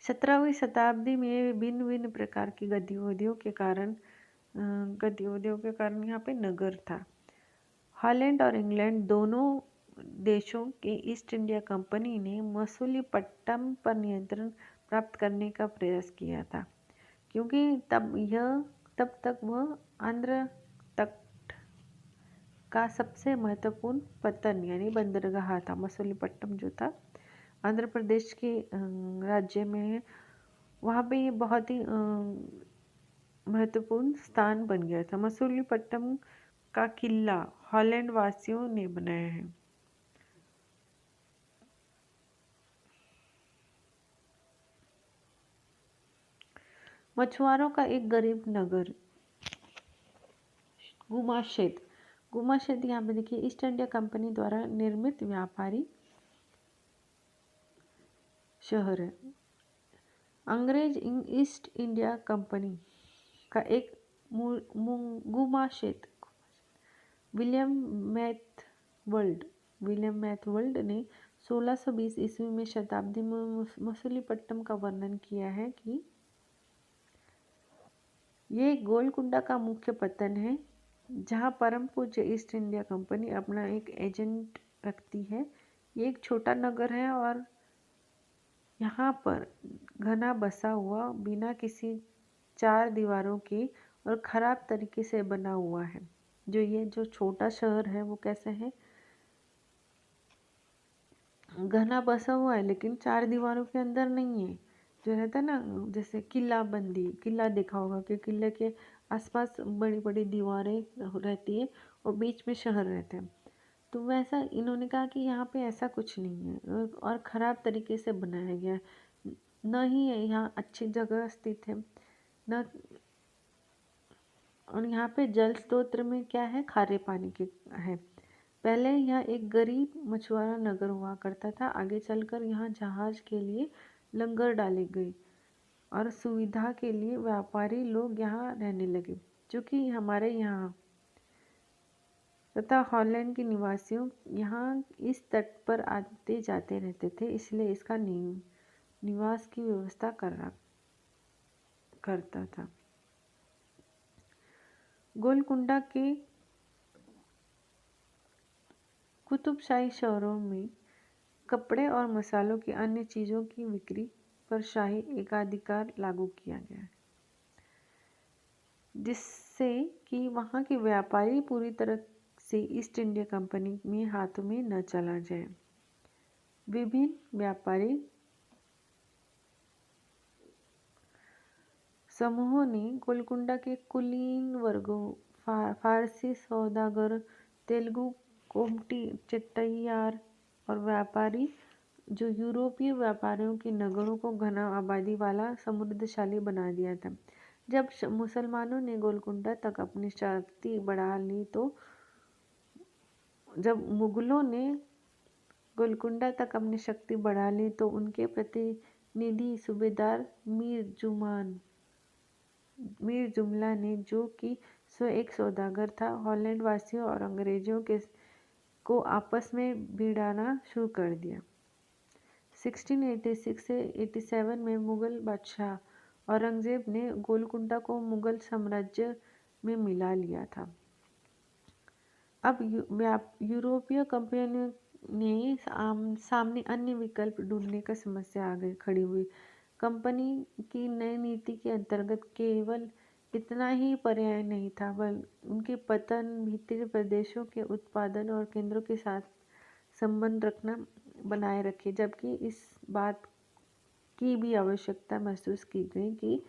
Speaker 1: 17वीं शताब्दी में भिन्न भिन्न प्रकार की गतिविधियों के कारण यहाँ पे नगर था। हॉलैंड और इंग्लैंड दोनों देशों के ईस्ट इंडिया कंपनी ने मसूलीपट्टनम पर नियंत्रण प्राप्त करने का प्रयास किया था, क्योंकि तब तक वह आंध्र तट का सबसे महत्वपूर्ण पत्तन यानी बंदरगाह था। मसूलीपट्टनम जो था आंध्र प्रदेश के राज्य में है, वहाँ पे ये बहुत ही महत्वपूर्ण स्थान बन गया था। मसूलीपट्टनम का किला हॉलैंड वासियों ने बनाया है। मछुआरों का एक गरीब नगर गुमाशेत यहाँ पे देखिए ईस्ट इंडिया कंपनी द्वारा निर्मित व्यापारी शहर है। अंग्रेज ईस्ट इंडिया कंपनी का एक गुमाशेत विलियम मैथवर्ल्ड ने 1620 ईस्वी में शताब्दी में मसूलीपट्टनम का वर्णन किया है कि ये गोलकुंडा का मुख्य पत्तन है, जहाँ परम पूज्य ईस्ट इंडिया कंपनी अपना एक एजेंट रखती है। ये एक छोटा नगर है और यहाँ पर घना बसा हुआ, बिना किसी चार दीवारों के और ख़राब तरीके से बना हुआ है। ये जो छोटा शहर है वो कैसे है? घना बसा हुआ है, लेकिन चार दीवारों के अंदर नहीं है। जो रहता है ना, जैसे किला देखा होगा कि किले के आसपास बड़ी बड़ी दीवारें रहती है और बीच में शहर रहते हैं। तो वैसा इन्होंने कहा कि यहाँ पे ऐसा कुछ नहीं है और ख़राब तरीके से बनाया गया है। न ही यहाँ अच्छी जगह स्थित है, न। और यहाँ पे जल स्रोत में क्या है? खारे पानी के है। पहले यह एक गरीब मछुआरा नगर हुआ करता था। आगे चलकर यहाँ जहाज के लिए लंगर डाले गए और सुविधा के लिए व्यापारी लोग यहाँ रहने लगे, जो कि हमारे यहाँ तथा हॉलैंड के निवासियों यहाँ इस तट पर आते जाते रहते थे, इसलिए इसका निवास की व्यवस्था करता था। गोलकुंडा के कुतुबशाही शहरों में कपड़े और मसालों की अन्य चीज़ों की बिक्री पर शाही एकाधिकार लागू किया गया है, जिससे कि वहाँ के व्यापारी पूरी तरह से ईस्ट इंडिया कंपनी में हाथों में न चला जाए। विभिन्न व्यापारी समूहों ने गोलकुंडा के कुलीन वर्गों, फारसी सौदागर, तेलुगु, कोमटी, चेट्टियार और व्यापारी जो यूरोपीय व्यापारियों के नगरों को घना आबादी वाला समृद्धशाली बना दिया था। जब मुसलमानों ने गोलकुंडा तक अपनी शक्ति बढ़ा ली तो जब मुगलों ने गोलकुंडा तक अपनी शक्ति बढ़ा ली तो उनके प्रतिनिधि सूबेदार मीर जुमला ने, जो कि एक सौदागर था, हॉलैंड वासियों और अंग्रेजों को आपस में भिड़ाना शुरू कर दिया। 1686 से 87 में मुगल बादशाह औरंगजेब ने गोलकुंडा को मुगल साम्राज्य में मिला लिया था। अब यूरोपीय कंपनियों ने सामने अन्य विकल्प ढूंढने का समस्या खड़ी हुई। कंपनी की नई नीति के अंतर्गत केवल इतना ही पर्याय नहीं था, बल्कि उनके पतन भीतरी प्रदेशों के उत्पादन और केंद्रों के साथ संबंध रखना बनाए रखे, जबकि इस बात की भी आवश्यकता महसूस की गई कि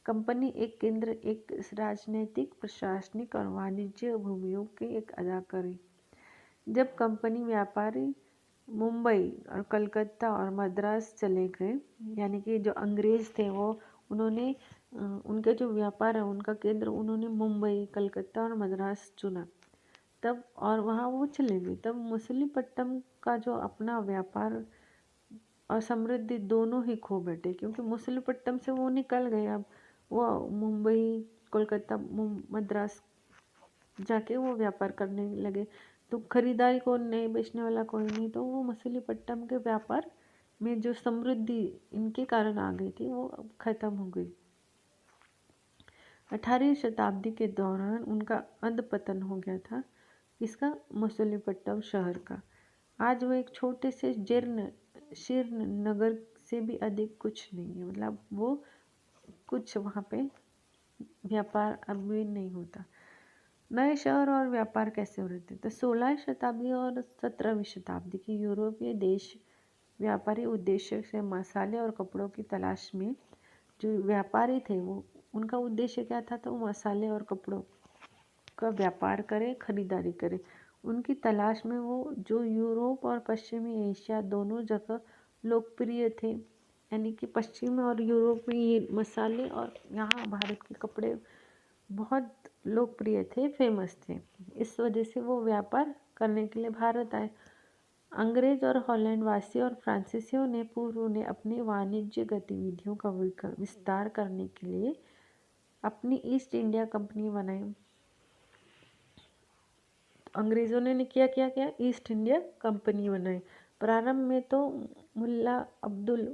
Speaker 1: कंपनी एक केंद्र, एक राजनीतिक, प्रशासनिक और वाणिज्य भूमियों के एक अदा करे। जब कंपनी व्यापारी मुंबई और कलकत्ता और मद्रास चले गए, यानी कि जो अंग्रेज थे वो उन्होंने उनका जो व्यापार है उनका केंद्र उन्होंने मुंबई, कलकत्ता और मद्रास चुना, तब और वहाँ वो चले गए। तब मछलीपट्टनम का जो अपना व्यापार और समृद्धि दोनों ही खो बैठे, क्योंकि मछलीपट्टनम से वो निकल गए। अब वो मुंबई, कोलकाता, मद्रास जाके वो व्यापार करने लगे, तो खरीदारी कौन नहीं, बेचने वाला कोई नहीं, तो वो मछलीपट्टनम के व्यापार में जो समृद्धि इनके कारण आ गई थी वो अब खत्म हो गई। 18वीं शताब्दी के दौरान उनका अधपतन हो गया था, इसका मछलीपट्टनम शहर का। आज वो एक छोटे से शीर्ण नगर से भी अधिक कुछ नहीं है, मतलब वो कुछ वहाँ पे व्यापार अब भी नहीं होता। नए शहर और व्यापार कैसे हो रहे थे, तो 16वीं शताब्दी और 17वीं शताब्दी के यूरोपीय देश व्यापारी उद्देश्य से मसाले और कपड़ों की तलाश में जो व्यापारी थे वो उनका उद्देश्य क्या था, तो मसाले और कपड़ों का व्यापार करें, खरीदारी करें। उनकी तलाश में वो जो यूरोप और पश्चिमी एशिया दोनों जगह लोकप्रिय थे, यानी कि पश्चिम और यूरोप में ये मसाले और यहाँ भारत के कपड़े बहुत लोकप्रिय थे, फेमस थे। इस वजह से वो व्यापार करने के लिए भारत आए। अंग्रेज और हॉलैंड वासी और फ्रांसीसियों ने पूर्व ने अपनी वाणिज्य गतिविधियों का विस्तार करने के लिए अपनी ईस्ट इंडिया कंपनी बनाई। अंग्रेज़ों ने क्या ईस्ट इंडिया कंपनी बनाई। प्रारंभ में तो मुल्ला अब्दुल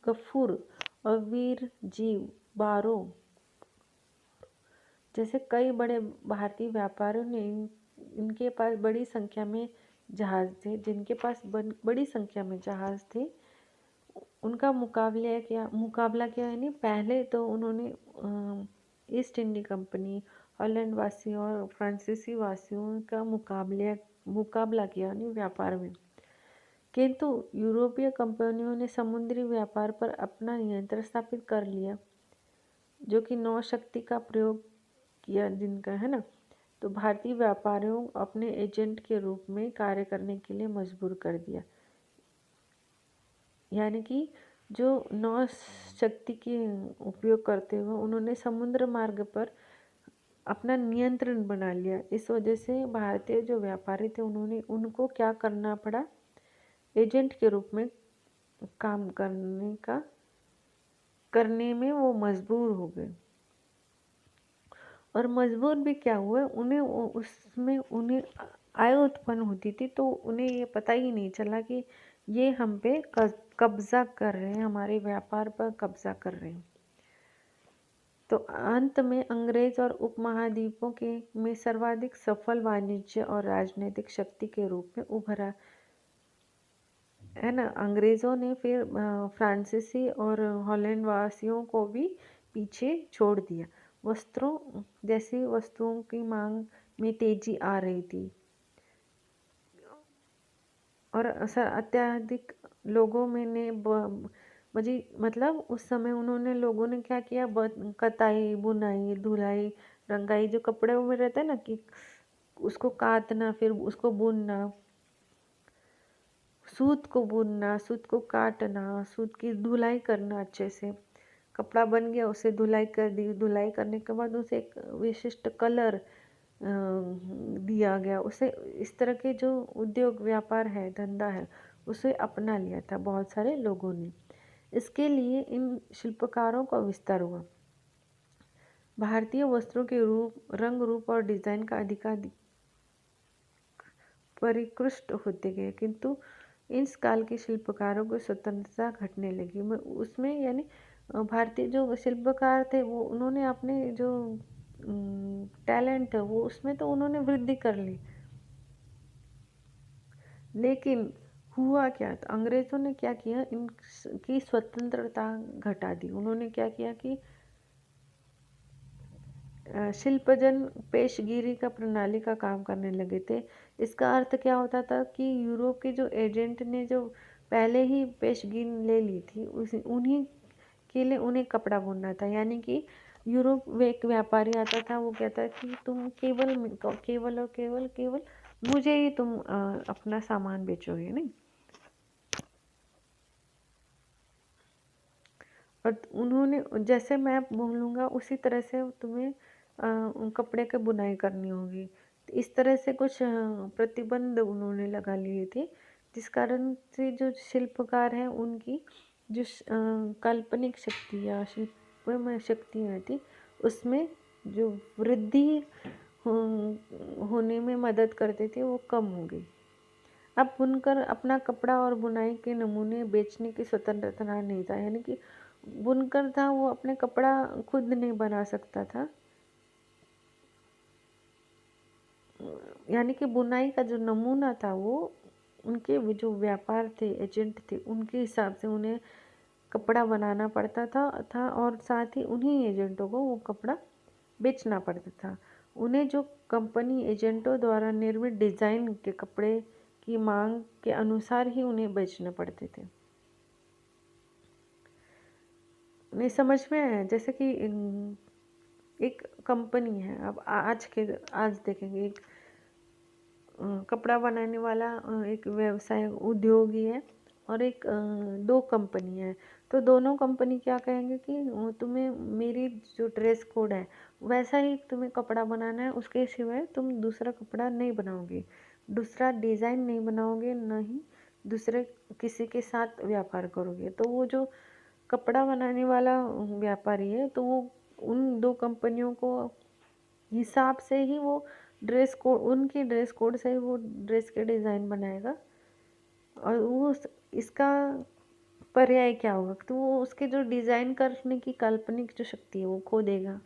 Speaker 1: गफूर और वीर जी बारो जैसे कई बड़े भारतीय व्यापारियों ने इनके पास बड़ी संख्या में जहाज़ थे, जिनके पास बड़ी संख्या में जहाज़ थे, उनका मुकाबला किया यानी पहले तो उन्होंने ईस्ट इंडिया कंपनी, हॉलैंड वासियों और फ्रांसीसी वासियों का मुकाबला किया यानी व्यापार में। किंतु यूरोपीय कंपनियों ने समुद्री व्यापार पर अपना नियंत्रण स्थापित कर लिया, जो कि नौ शक्ति का प्रयोग किया जिनका है ना, तो भारतीय व्यापारियों अपने एजेंट के रूप में कार्य करने के लिए मजबूर कर दिया। यानी कि जो नौ शक्ति के उपयोग करते हुए उन्होंने समुद्र मार्ग पर अपना नियंत्रण बना लिया। इस वजह से भारतीय जो व्यापारी थे उनको क्या करना पड़ा, एजेंट के रूप में काम करने में वो मजबूर हो गए। और मजबूर भी क्या हुआ, उन्हें आय उत्पन्न होती थी, तो उन्हें ये पता ही नहीं चला कि ये हम पे कब्जा कर रहे हैं, हमारे व्यापार पर कब्जा कर रहे हैं। तो अंत में अंग्रेज और उपमहाद्वीपों में सर्वाधिक सफल वाणिज्य और राजनीतिक शक्ति के रूप में उभरा है ना। अंग्रेज़ों ने फिर फ्रांसीसी और हॉलैंड वासियों को भी पीछे छोड़ दिया। वस्त्रों जैसी वस्तुओं की मांग में तेजी आ रही थी और अत्यधिक लोगों में ने मतलब उस समय लोगों ने क्या किया, कताई, बुनाई, धुलाई, रंगाई, जो कपड़े में रहता है ना कि उसको काटना, फिर उसको बुनना, सूत को बुनना, सूत को काटना, सूत की धुलाई करना, अच्छे से कपड़ा बन गया उसे धुलाई कर दी, धुलाई करने के बाद उसे एक विशिष्ट कलर दिया गया। उसे इस तरह के जो उद्योग व्यापार है, धंधा है, उसे अपना लिया था बहुत सारे लोगों ने। इसके लिए इन शिल्पकारों का विस्तार हुआ। भारतीय वस्त्रों के रूप, रंग रूप और डिजाइन का अधिकाधिक परिष्कृत होते गए, किंतु इस काल के शिल्पकारों को स्वतंत्रता घटने लगी। उसमें यानी भारतीय जो शिल्पकार थे वो उन्होंने अपने जो टैलेंट है वो उसमें तो उन्होंने वृद्धि कर ली, लेकिन हुआ क्या, तो अंग्रेजों ने क्या किया, इनकी स्वतंत्रता घटा दी। उन्होंने क्या किया कि शिल्पजन पेशगिरी का प्रणाली का काम करने लगे थे। इसका अर्थ क्या होता था कि यूरोप के जो एजेंट ने जो पहले ही पेशगी ले ली थी, उन्हीं के लिए उन्हें कपड़ा बुनना था। यानी कि यूरोप में एक व्यापारी आता था, वो कहता कि तुम केवल केवल और केवल केवल मुझे ही तुम अपना सामान बेचोगे, नहीं। और उन्होंने जैसे मैं बोलूँगा उसी तरह से तुम्हें कपड़े की बुनाई करनी होगी। तो इस तरह से कुछ प्रतिबंध उन्होंने लगा लिए थे, जिस कारण से जो शिल्पकार हैं उनकी जो काल्पनिक शक्ति या शिल्पमय शक्तियाँ थी, उसमें जो वृद्धि होने में मदद करते थे वो कम हो गई। अब बुनकर अपना कपड़ा और बुनाई के नमूने बेचने की स्वतंत्रता नहीं था। यानी कि बुनकर था वो अपने कपड़ा खुद नहीं बना सकता था, यानी कि बुनाई का जो नमूना था वो उनके जो व्यापार थे, एजेंट थे, उनके हिसाब से उन्हें कपड़ा बनाना पड़ता था और साथ ही उन्हीं एजेंटों को वो कपड़ा बेचना पड़ता था। उन्हें जो कंपनी एजेंटों द्वारा निर्मित डिज़ाइन के कपड़े की मांग के अनुसार ही उन्हें बेचने पड़ते थे। नहीं समझ में आया? जैसे कि एक कंपनी है, अब आज देखेंगे एक कपड़ा बनाने वाला एक व्यवसाय उद्योगी है और एक दो कंपनी है। तो दोनों कंपनी क्या कहेंगे कि तुम्हें मेरी जो ड्रेस कोड है वैसा ही तुम्हें कपड़ा बनाना है, उसके सिवाय तुम दूसरा कपड़ा नहीं बनाओगे, दूसरा डिज़ाइन नहीं बनाओगे, न ही दूसरे किसी के साथ व्यापार करोगे। तो वो जो कपड़ा बनाने वाला व्यापारी है, तो वो उन दो कंपनियों को हिसाब से ही वो ड्रेस कोड, उनकी ड्रेस कोड से ही वो ड्रेस के डिज़ाइन बनाएगा। और वो इसका पर्याय क्या होगा, तो वो उसके जो डिज़ाइन करने की काल्पनिक जो शक्ति है वो खो देगा।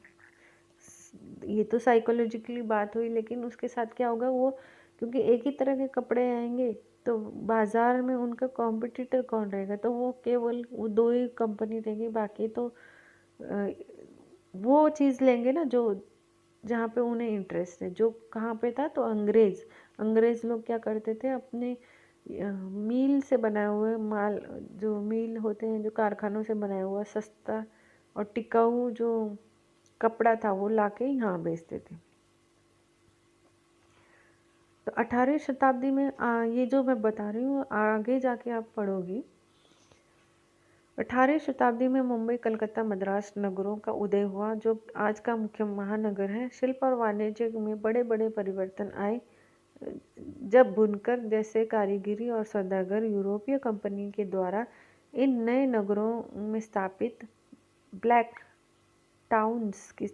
Speaker 1: ये तो साइकोलॉजिकली बात हुई, लेकिन उसके साथ क्या होगा, वो क्योंकि एक ही तरह के कपड़े आएंगे तो बाज़ार में उनका कॉम्पिटिटर कौन रहेगा, तो वो केवल वो दो ही कंपनी रहेगी, बाकी तो वो चीज़ लेंगे ना जो जहाँ पे उन्हें इंटरेस्ट है। जो कहाँ पे था, तो अंग्रेज़ लोग क्या करते थे, अपने मील से बनाए हुए माल, जो मील होते हैं, जो कारखानों से बनाया हुआ सस्ता और टिकाऊ जो कपड़ा था वो लाके यहाँ बेचते थे। तो 18वीं शताब्दी में ये जो मैं बता रही हूँ आगे जाके आप पढ़ोगी। 18वीं शताब्दी में मुंबई, कलकत्ता, मद्रास नगरों का उदय हुआ, जो आज का मुख्य महानगर है। शिल्प और वाणिज्य में बड़े बड़े परिवर्तन आए जब बुनकर जैसे कारीगरी और सौदागर यूरोपीय कंपनी के द्वारा इन नए नगरों में स्थापित ब्लैक टाउन्स की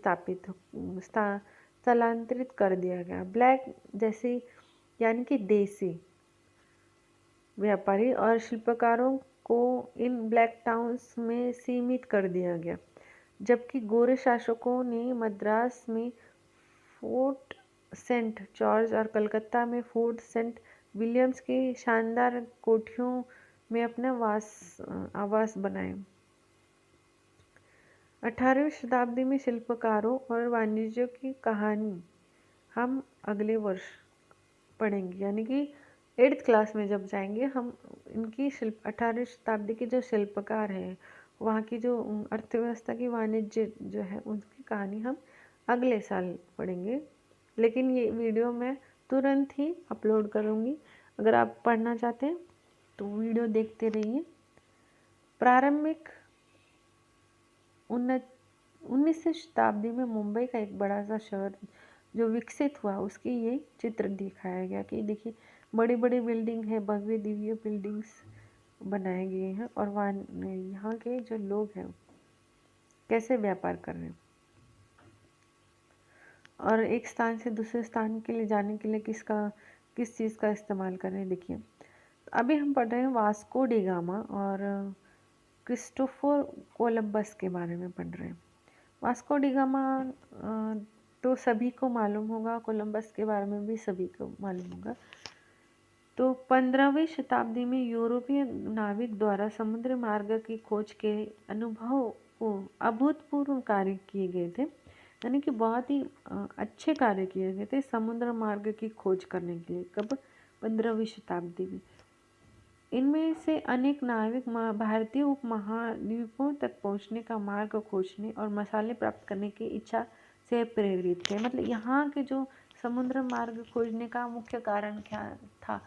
Speaker 1: स्थलांतरित कर दिया गया। ब्लैक जैसे यानी कि देसी व्यापारी और शिल्पकारों को इन ब्लैक टाउन्स में सीमित कर दिया गया, जबकि गोरे शासकों ने मद्रास में फोर्ट सेंट जॉर्ज और कलकत्ता में फोर्ट सेंट विलियम्स की शानदार कोठियों में अपना आवास बनाए। 18वीं शताब्दी में शिल्पकारों और वाणिज्यों की कहानी हम अगले वर्ष पढ़ेंगे, यानी कि 8th क्लास में जब जाएंगे हम इनकी 18वीं शताब्दी के जो शिल्पकार हैं, वहाँ की जो अर्थव्यवस्था की वाणिज्य जो है उनकी कहानी हम अगले साल पढ़ेंगे। लेकिन ये वीडियो मैं तुरंत ही अपलोड करूँगी। अगर आप पढ़ना चाहते हैं तो वीडियो देखते रहिए। प्रारंभिक 19वीं शताब्दी में मुंबई का एक बड़ा सा शहर जो विकसित हुआ, उसकी ये चित्र दिखाया गया कि देखिए बड़ी बड़ी बिल्डिंग है, भव्य दिव्य बिल्डिंग्स बनाए गए हैं, और वहाँ यहाँ के जो लोग हैं कैसे व्यापार कर रहे हैं और एक स्थान से दूसरे स्थान के लिए जाने के लिए किस चीज़ का इस्तेमाल कर रहे हैं। देखिए अभी हम पढ़ रहे हैं वास्को डी गामा और क्रिस्टोफर कोलंबस के बारे में पढ़ रहे हैं। वास्को डी गामा तो सभी को मालूम होगा, कोलंबस के बारे में भी सभी को मालूम होगा। तो 15वीं शताब्दी में यूरोपीय नाविक द्वारा समुद्र मार्ग की खोज के अनुभव को अभूतपूर्व कार्य किए गए थे, यानी कि बहुत ही अच्छे कार्य किए गए थे समुद्र मार्ग की खोज करने के लिए। कब? 15वीं शताब्दी में। इनमें से अनेक नाविक भारतीय उपमहाद्वीपों तक पहुंचने का मार्ग खोजने और मसाले प्राप्त करने की इच्छा से प्रेरित थे। मतलब यहाँ के जो समुद्र मार्ग खोजने का मुख्य कारण क्या था?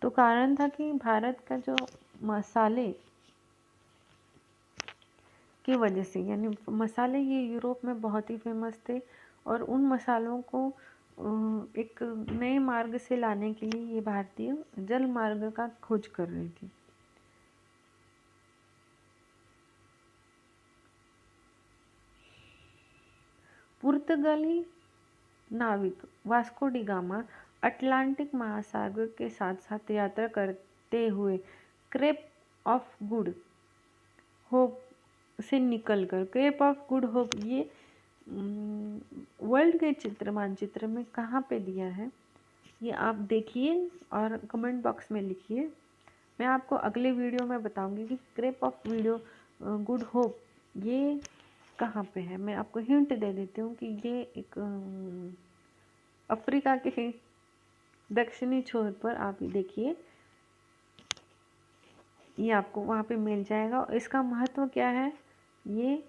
Speaker 1: तो कारण था कि भारत का जो मसाले की वजह से, यानी मसाले ये यूरोप में बहुत ही फेमस थे, और उन मसालों को एक नए मार्ग से लाने के लिए ये भारतीय जल मार्ग का खोज कर रही थी। पुर्तगाली नाविक वास्को डी गामा अटलांटिक महासागर के साथ साथ यात्रा करते हुए केप ऑफ गुड होप से निकलकर, केप ऑफ गुड होप ये वर्ल्ड के मानचित्र में कहाँ पे दिया है ये आप देखिए और कमेंट बॉक्स में लिखिए। मैं आपको अगले वीडियो में बताऊंगी कि केप ऑफ गुड होप ये कहाँ पे है। मैं आपको हिंट दे देती हूँ कि ये एक अफ्रीका के दक्षिणी छोर पर, आप देखिए ये आपको वहाँ पे मिल जाएगा। और इसका महत्व क्या है ये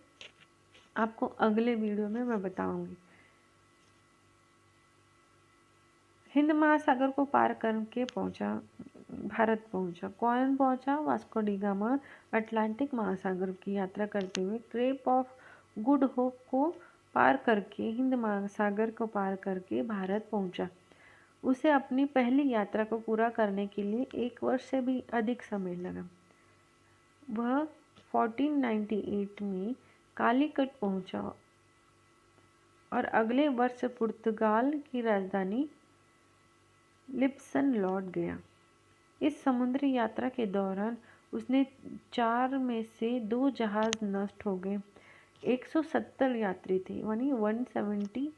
Speaker 1: आपको अगले वीडियो में मैं बताऊंगी। हिंद महासागर को पार करके भारत पहुंचा। कौन पहुंचा? वास्को डी गामा अटलांटिक महासागर की यात्रा करते हुए केप ऑफ गुड होप को पार करके, हिंद महासागर को पार करके भारत पहुंचा। उसे अपनी पहली यात्रा को पूरा करने के लिए 1 वर्ष से भी अधिक समय लगा। वह 1498 में कालीकट पहुंचा और अगले वर्ष पुर्तगाल की राजधानी लिस्बन लौट गया। इस समुद्री यात्रा के दौरान उसने 4 में से 2 जहाज नष्ट हो गए। 170 यात्री थे, यानी 170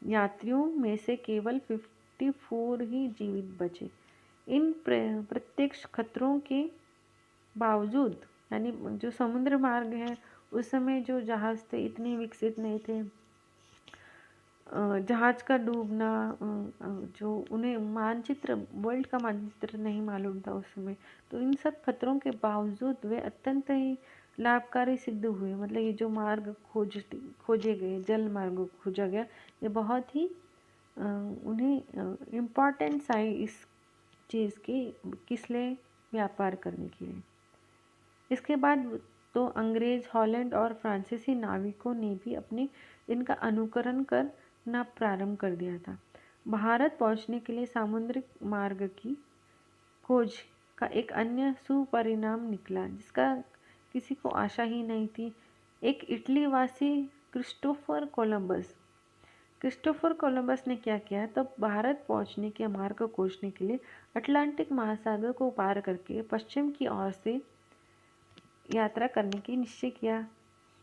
Speaker 1: यात्रियों में से केवल 54 ही जीवित बचे। इन प्रत्यक्ष खतरों के बावजूद, यानी जो समुद्र मार्ग है उस समय जो जहाज थे इतने विकसित नहीं थे, जहाज का डूबना, जो उन्हें वर्ल्ड का मानचित्र नहीं मालूम था उस समय, तो इन सब खतरों के बावजूद वे अत्यंत ही लाभकारी सिद्ध हुए। मतलब ये जो मार्ग खोजे गए, जल मार्ग खोजा गया, ये बहुत ही उन्हें इम्पोर्टेंस आई इस चीज़ की, किस लिए? व्यापार करने के लिए। इसके बाद तो अंग्रेज, हॉलैंड और फ्रांसीसी नाविकों ने भी इनका अनुकरण करना प्रारंभ कर दिया था। भारत पहुंचने के लिए सामुद्रिक मार्ग की खोज का एक अन्य सुपरिणाम निकला, जिसका किसी को आशा ही नहीं थी। एक इटली वासी क्रिस्टोफर कोलंबस ने क्या किया? तो भारत पहुंचने के मार्ग को खोजने के लिए अटलांटिक महासागर को पार करके पश्चिम की ओर से यात्रा करने की निश्चय किया।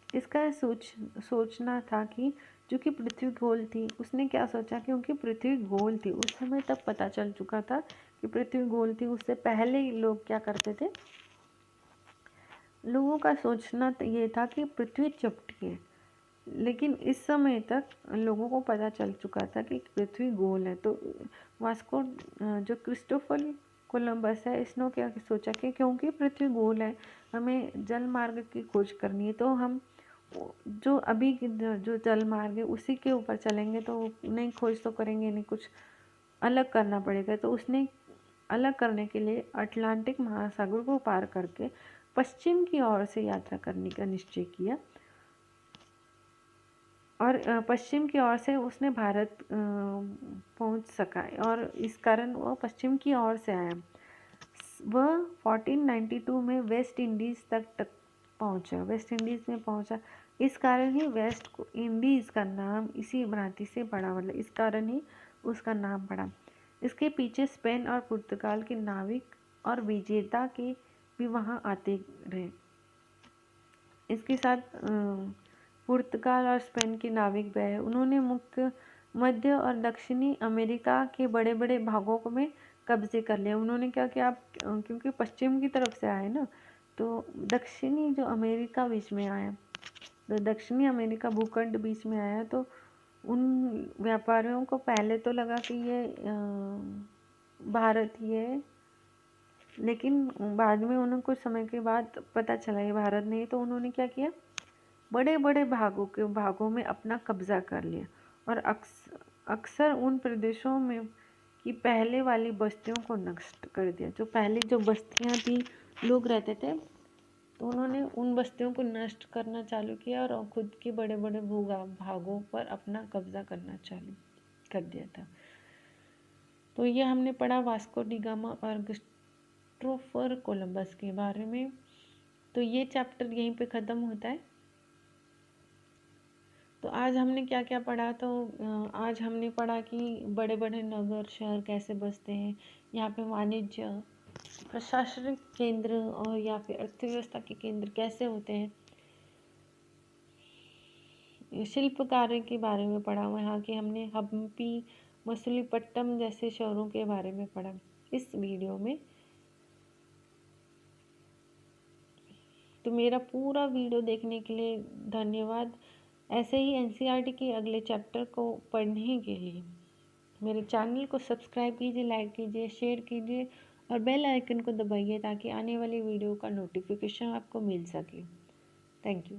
Speaker 1: इसका सोचना था कि चूँकि पृथ्वी गोल थी, उसने क्या सोचा? क्योंकि पृथ्वी गोल थी उस समय, तब पता चल चुका था कि पृथ्वी गोल थी। उससे पहले लोग क्या करते थे? लोगों का सोचना ये था कि पृथ्वी चपटी है, लेकिन इस समय तक लोगों को पता चल चुका था कि पृथ्वी गोल है। तो वास्को जो क्रिस्टोफर कोलंबस है, इसने क्या सोचा कि क्योंकि पृथ्वी गोल है, हमें जल मार्ग की खोज करनी है, तो हम जो अभी की जो जल मार्ग है उसी के ऊपर चलेंगे तो नहीं, खोज तो करेंगे नहीं, कुछ अलग करना पड़ेगा। तो उसने अलग करने के लिए अटलांटिक महासागर को पार करके पश्चिम की ओर से यात्रा करने का निश्चय किया और पश्चिम की ओर से उसने भारत पहुंच सका और इस कारण वह पश्चिम की ओर से आया। वह 1492 में वेस्ट इंडीज़ तक पहुंचा, वेस्ट इंडीज़ में पहुंचा। इस कारण ही वेस्ट इंडीज़ का नाम इसी भ्रांति से पड़ा, मतलब इस कारण ही उसका नाम पड़ा। इसके पीछे स्पेन और पुर्तगाल के नाविक और विजेता के भी वहाँ आते रहे। इसके साथ पुर्तगाल और स्पेन के नाविक भी आए। उन्होंने मुख्य मध्य और दक्षिणी अमेरिका के बड़े बड़े भागों में कब्जे कर लिया। उन्होंने क्या किया, आप क्योंकि पश्चिम की तरफ से आए ना, तो दक्षिणी जो अमेरिका बीच में आया, तो दक्षिणी अमेरिका भूखंड बीच में आया। तो उन व्यापारियों को पहले तो लगा कि ये भारत ही है, लेकिन बाद में उन्हें कुछ समय के बाद पता चला ये भारत नहीं। तो उन्होंने क्या किया, बड़े बड़े भागों में अपना कब्जा कर लिया और अक्सर उन प्रदेशों में की पहले वाली बस्तियों को नष्ट कर दिया। जो पहले जो बस्तियां थी, लोग रहते थे, तो उन्होंने उन बस्तियों को नष्ट करना चालू किया और खुद के बड़े बड़े भागों पर अपना कब्जा करना चालू कर दिया था। तो ये हमने पढ़ा वास्को डी गामा और क्रिस्टोफर कोलंबस के बारे में। तो ये चैप्टर यहीं पे ख़त्म होता है। तो आज हमने क्या क्या पढ़ा, तो आज हमने पढ़ा कि बड़े बड़े नगर शहर कैसे बसते हैं, यहाँ पे वाणिज्य, प्रशासनिक केंद्र और या फिर अर्थव्यवस्था के केंद्र कैसे होते हैं। शिल्प कार्य के बारे में पढ़ा, यहाँ के हमने हम्पी, मसूलीपट्टनम जैसे शहरों के बारे में पढ़ा इस वीडियो में। तो मेरा पूरा वीडियो देखने के लिए धन्यवाद। ऐसे ही एनसीईआरटी के अगले चैप्टर को पढ़ने के लिए मेरे चैनल को सब्सक्राइब कीजिए, लाइक कीजिए, शेयर कीजिए और बेल आइकन को दबाइए ताकि आने वाली वीडियो का नोटिफिकेशन आपको मिल सके। Thank you.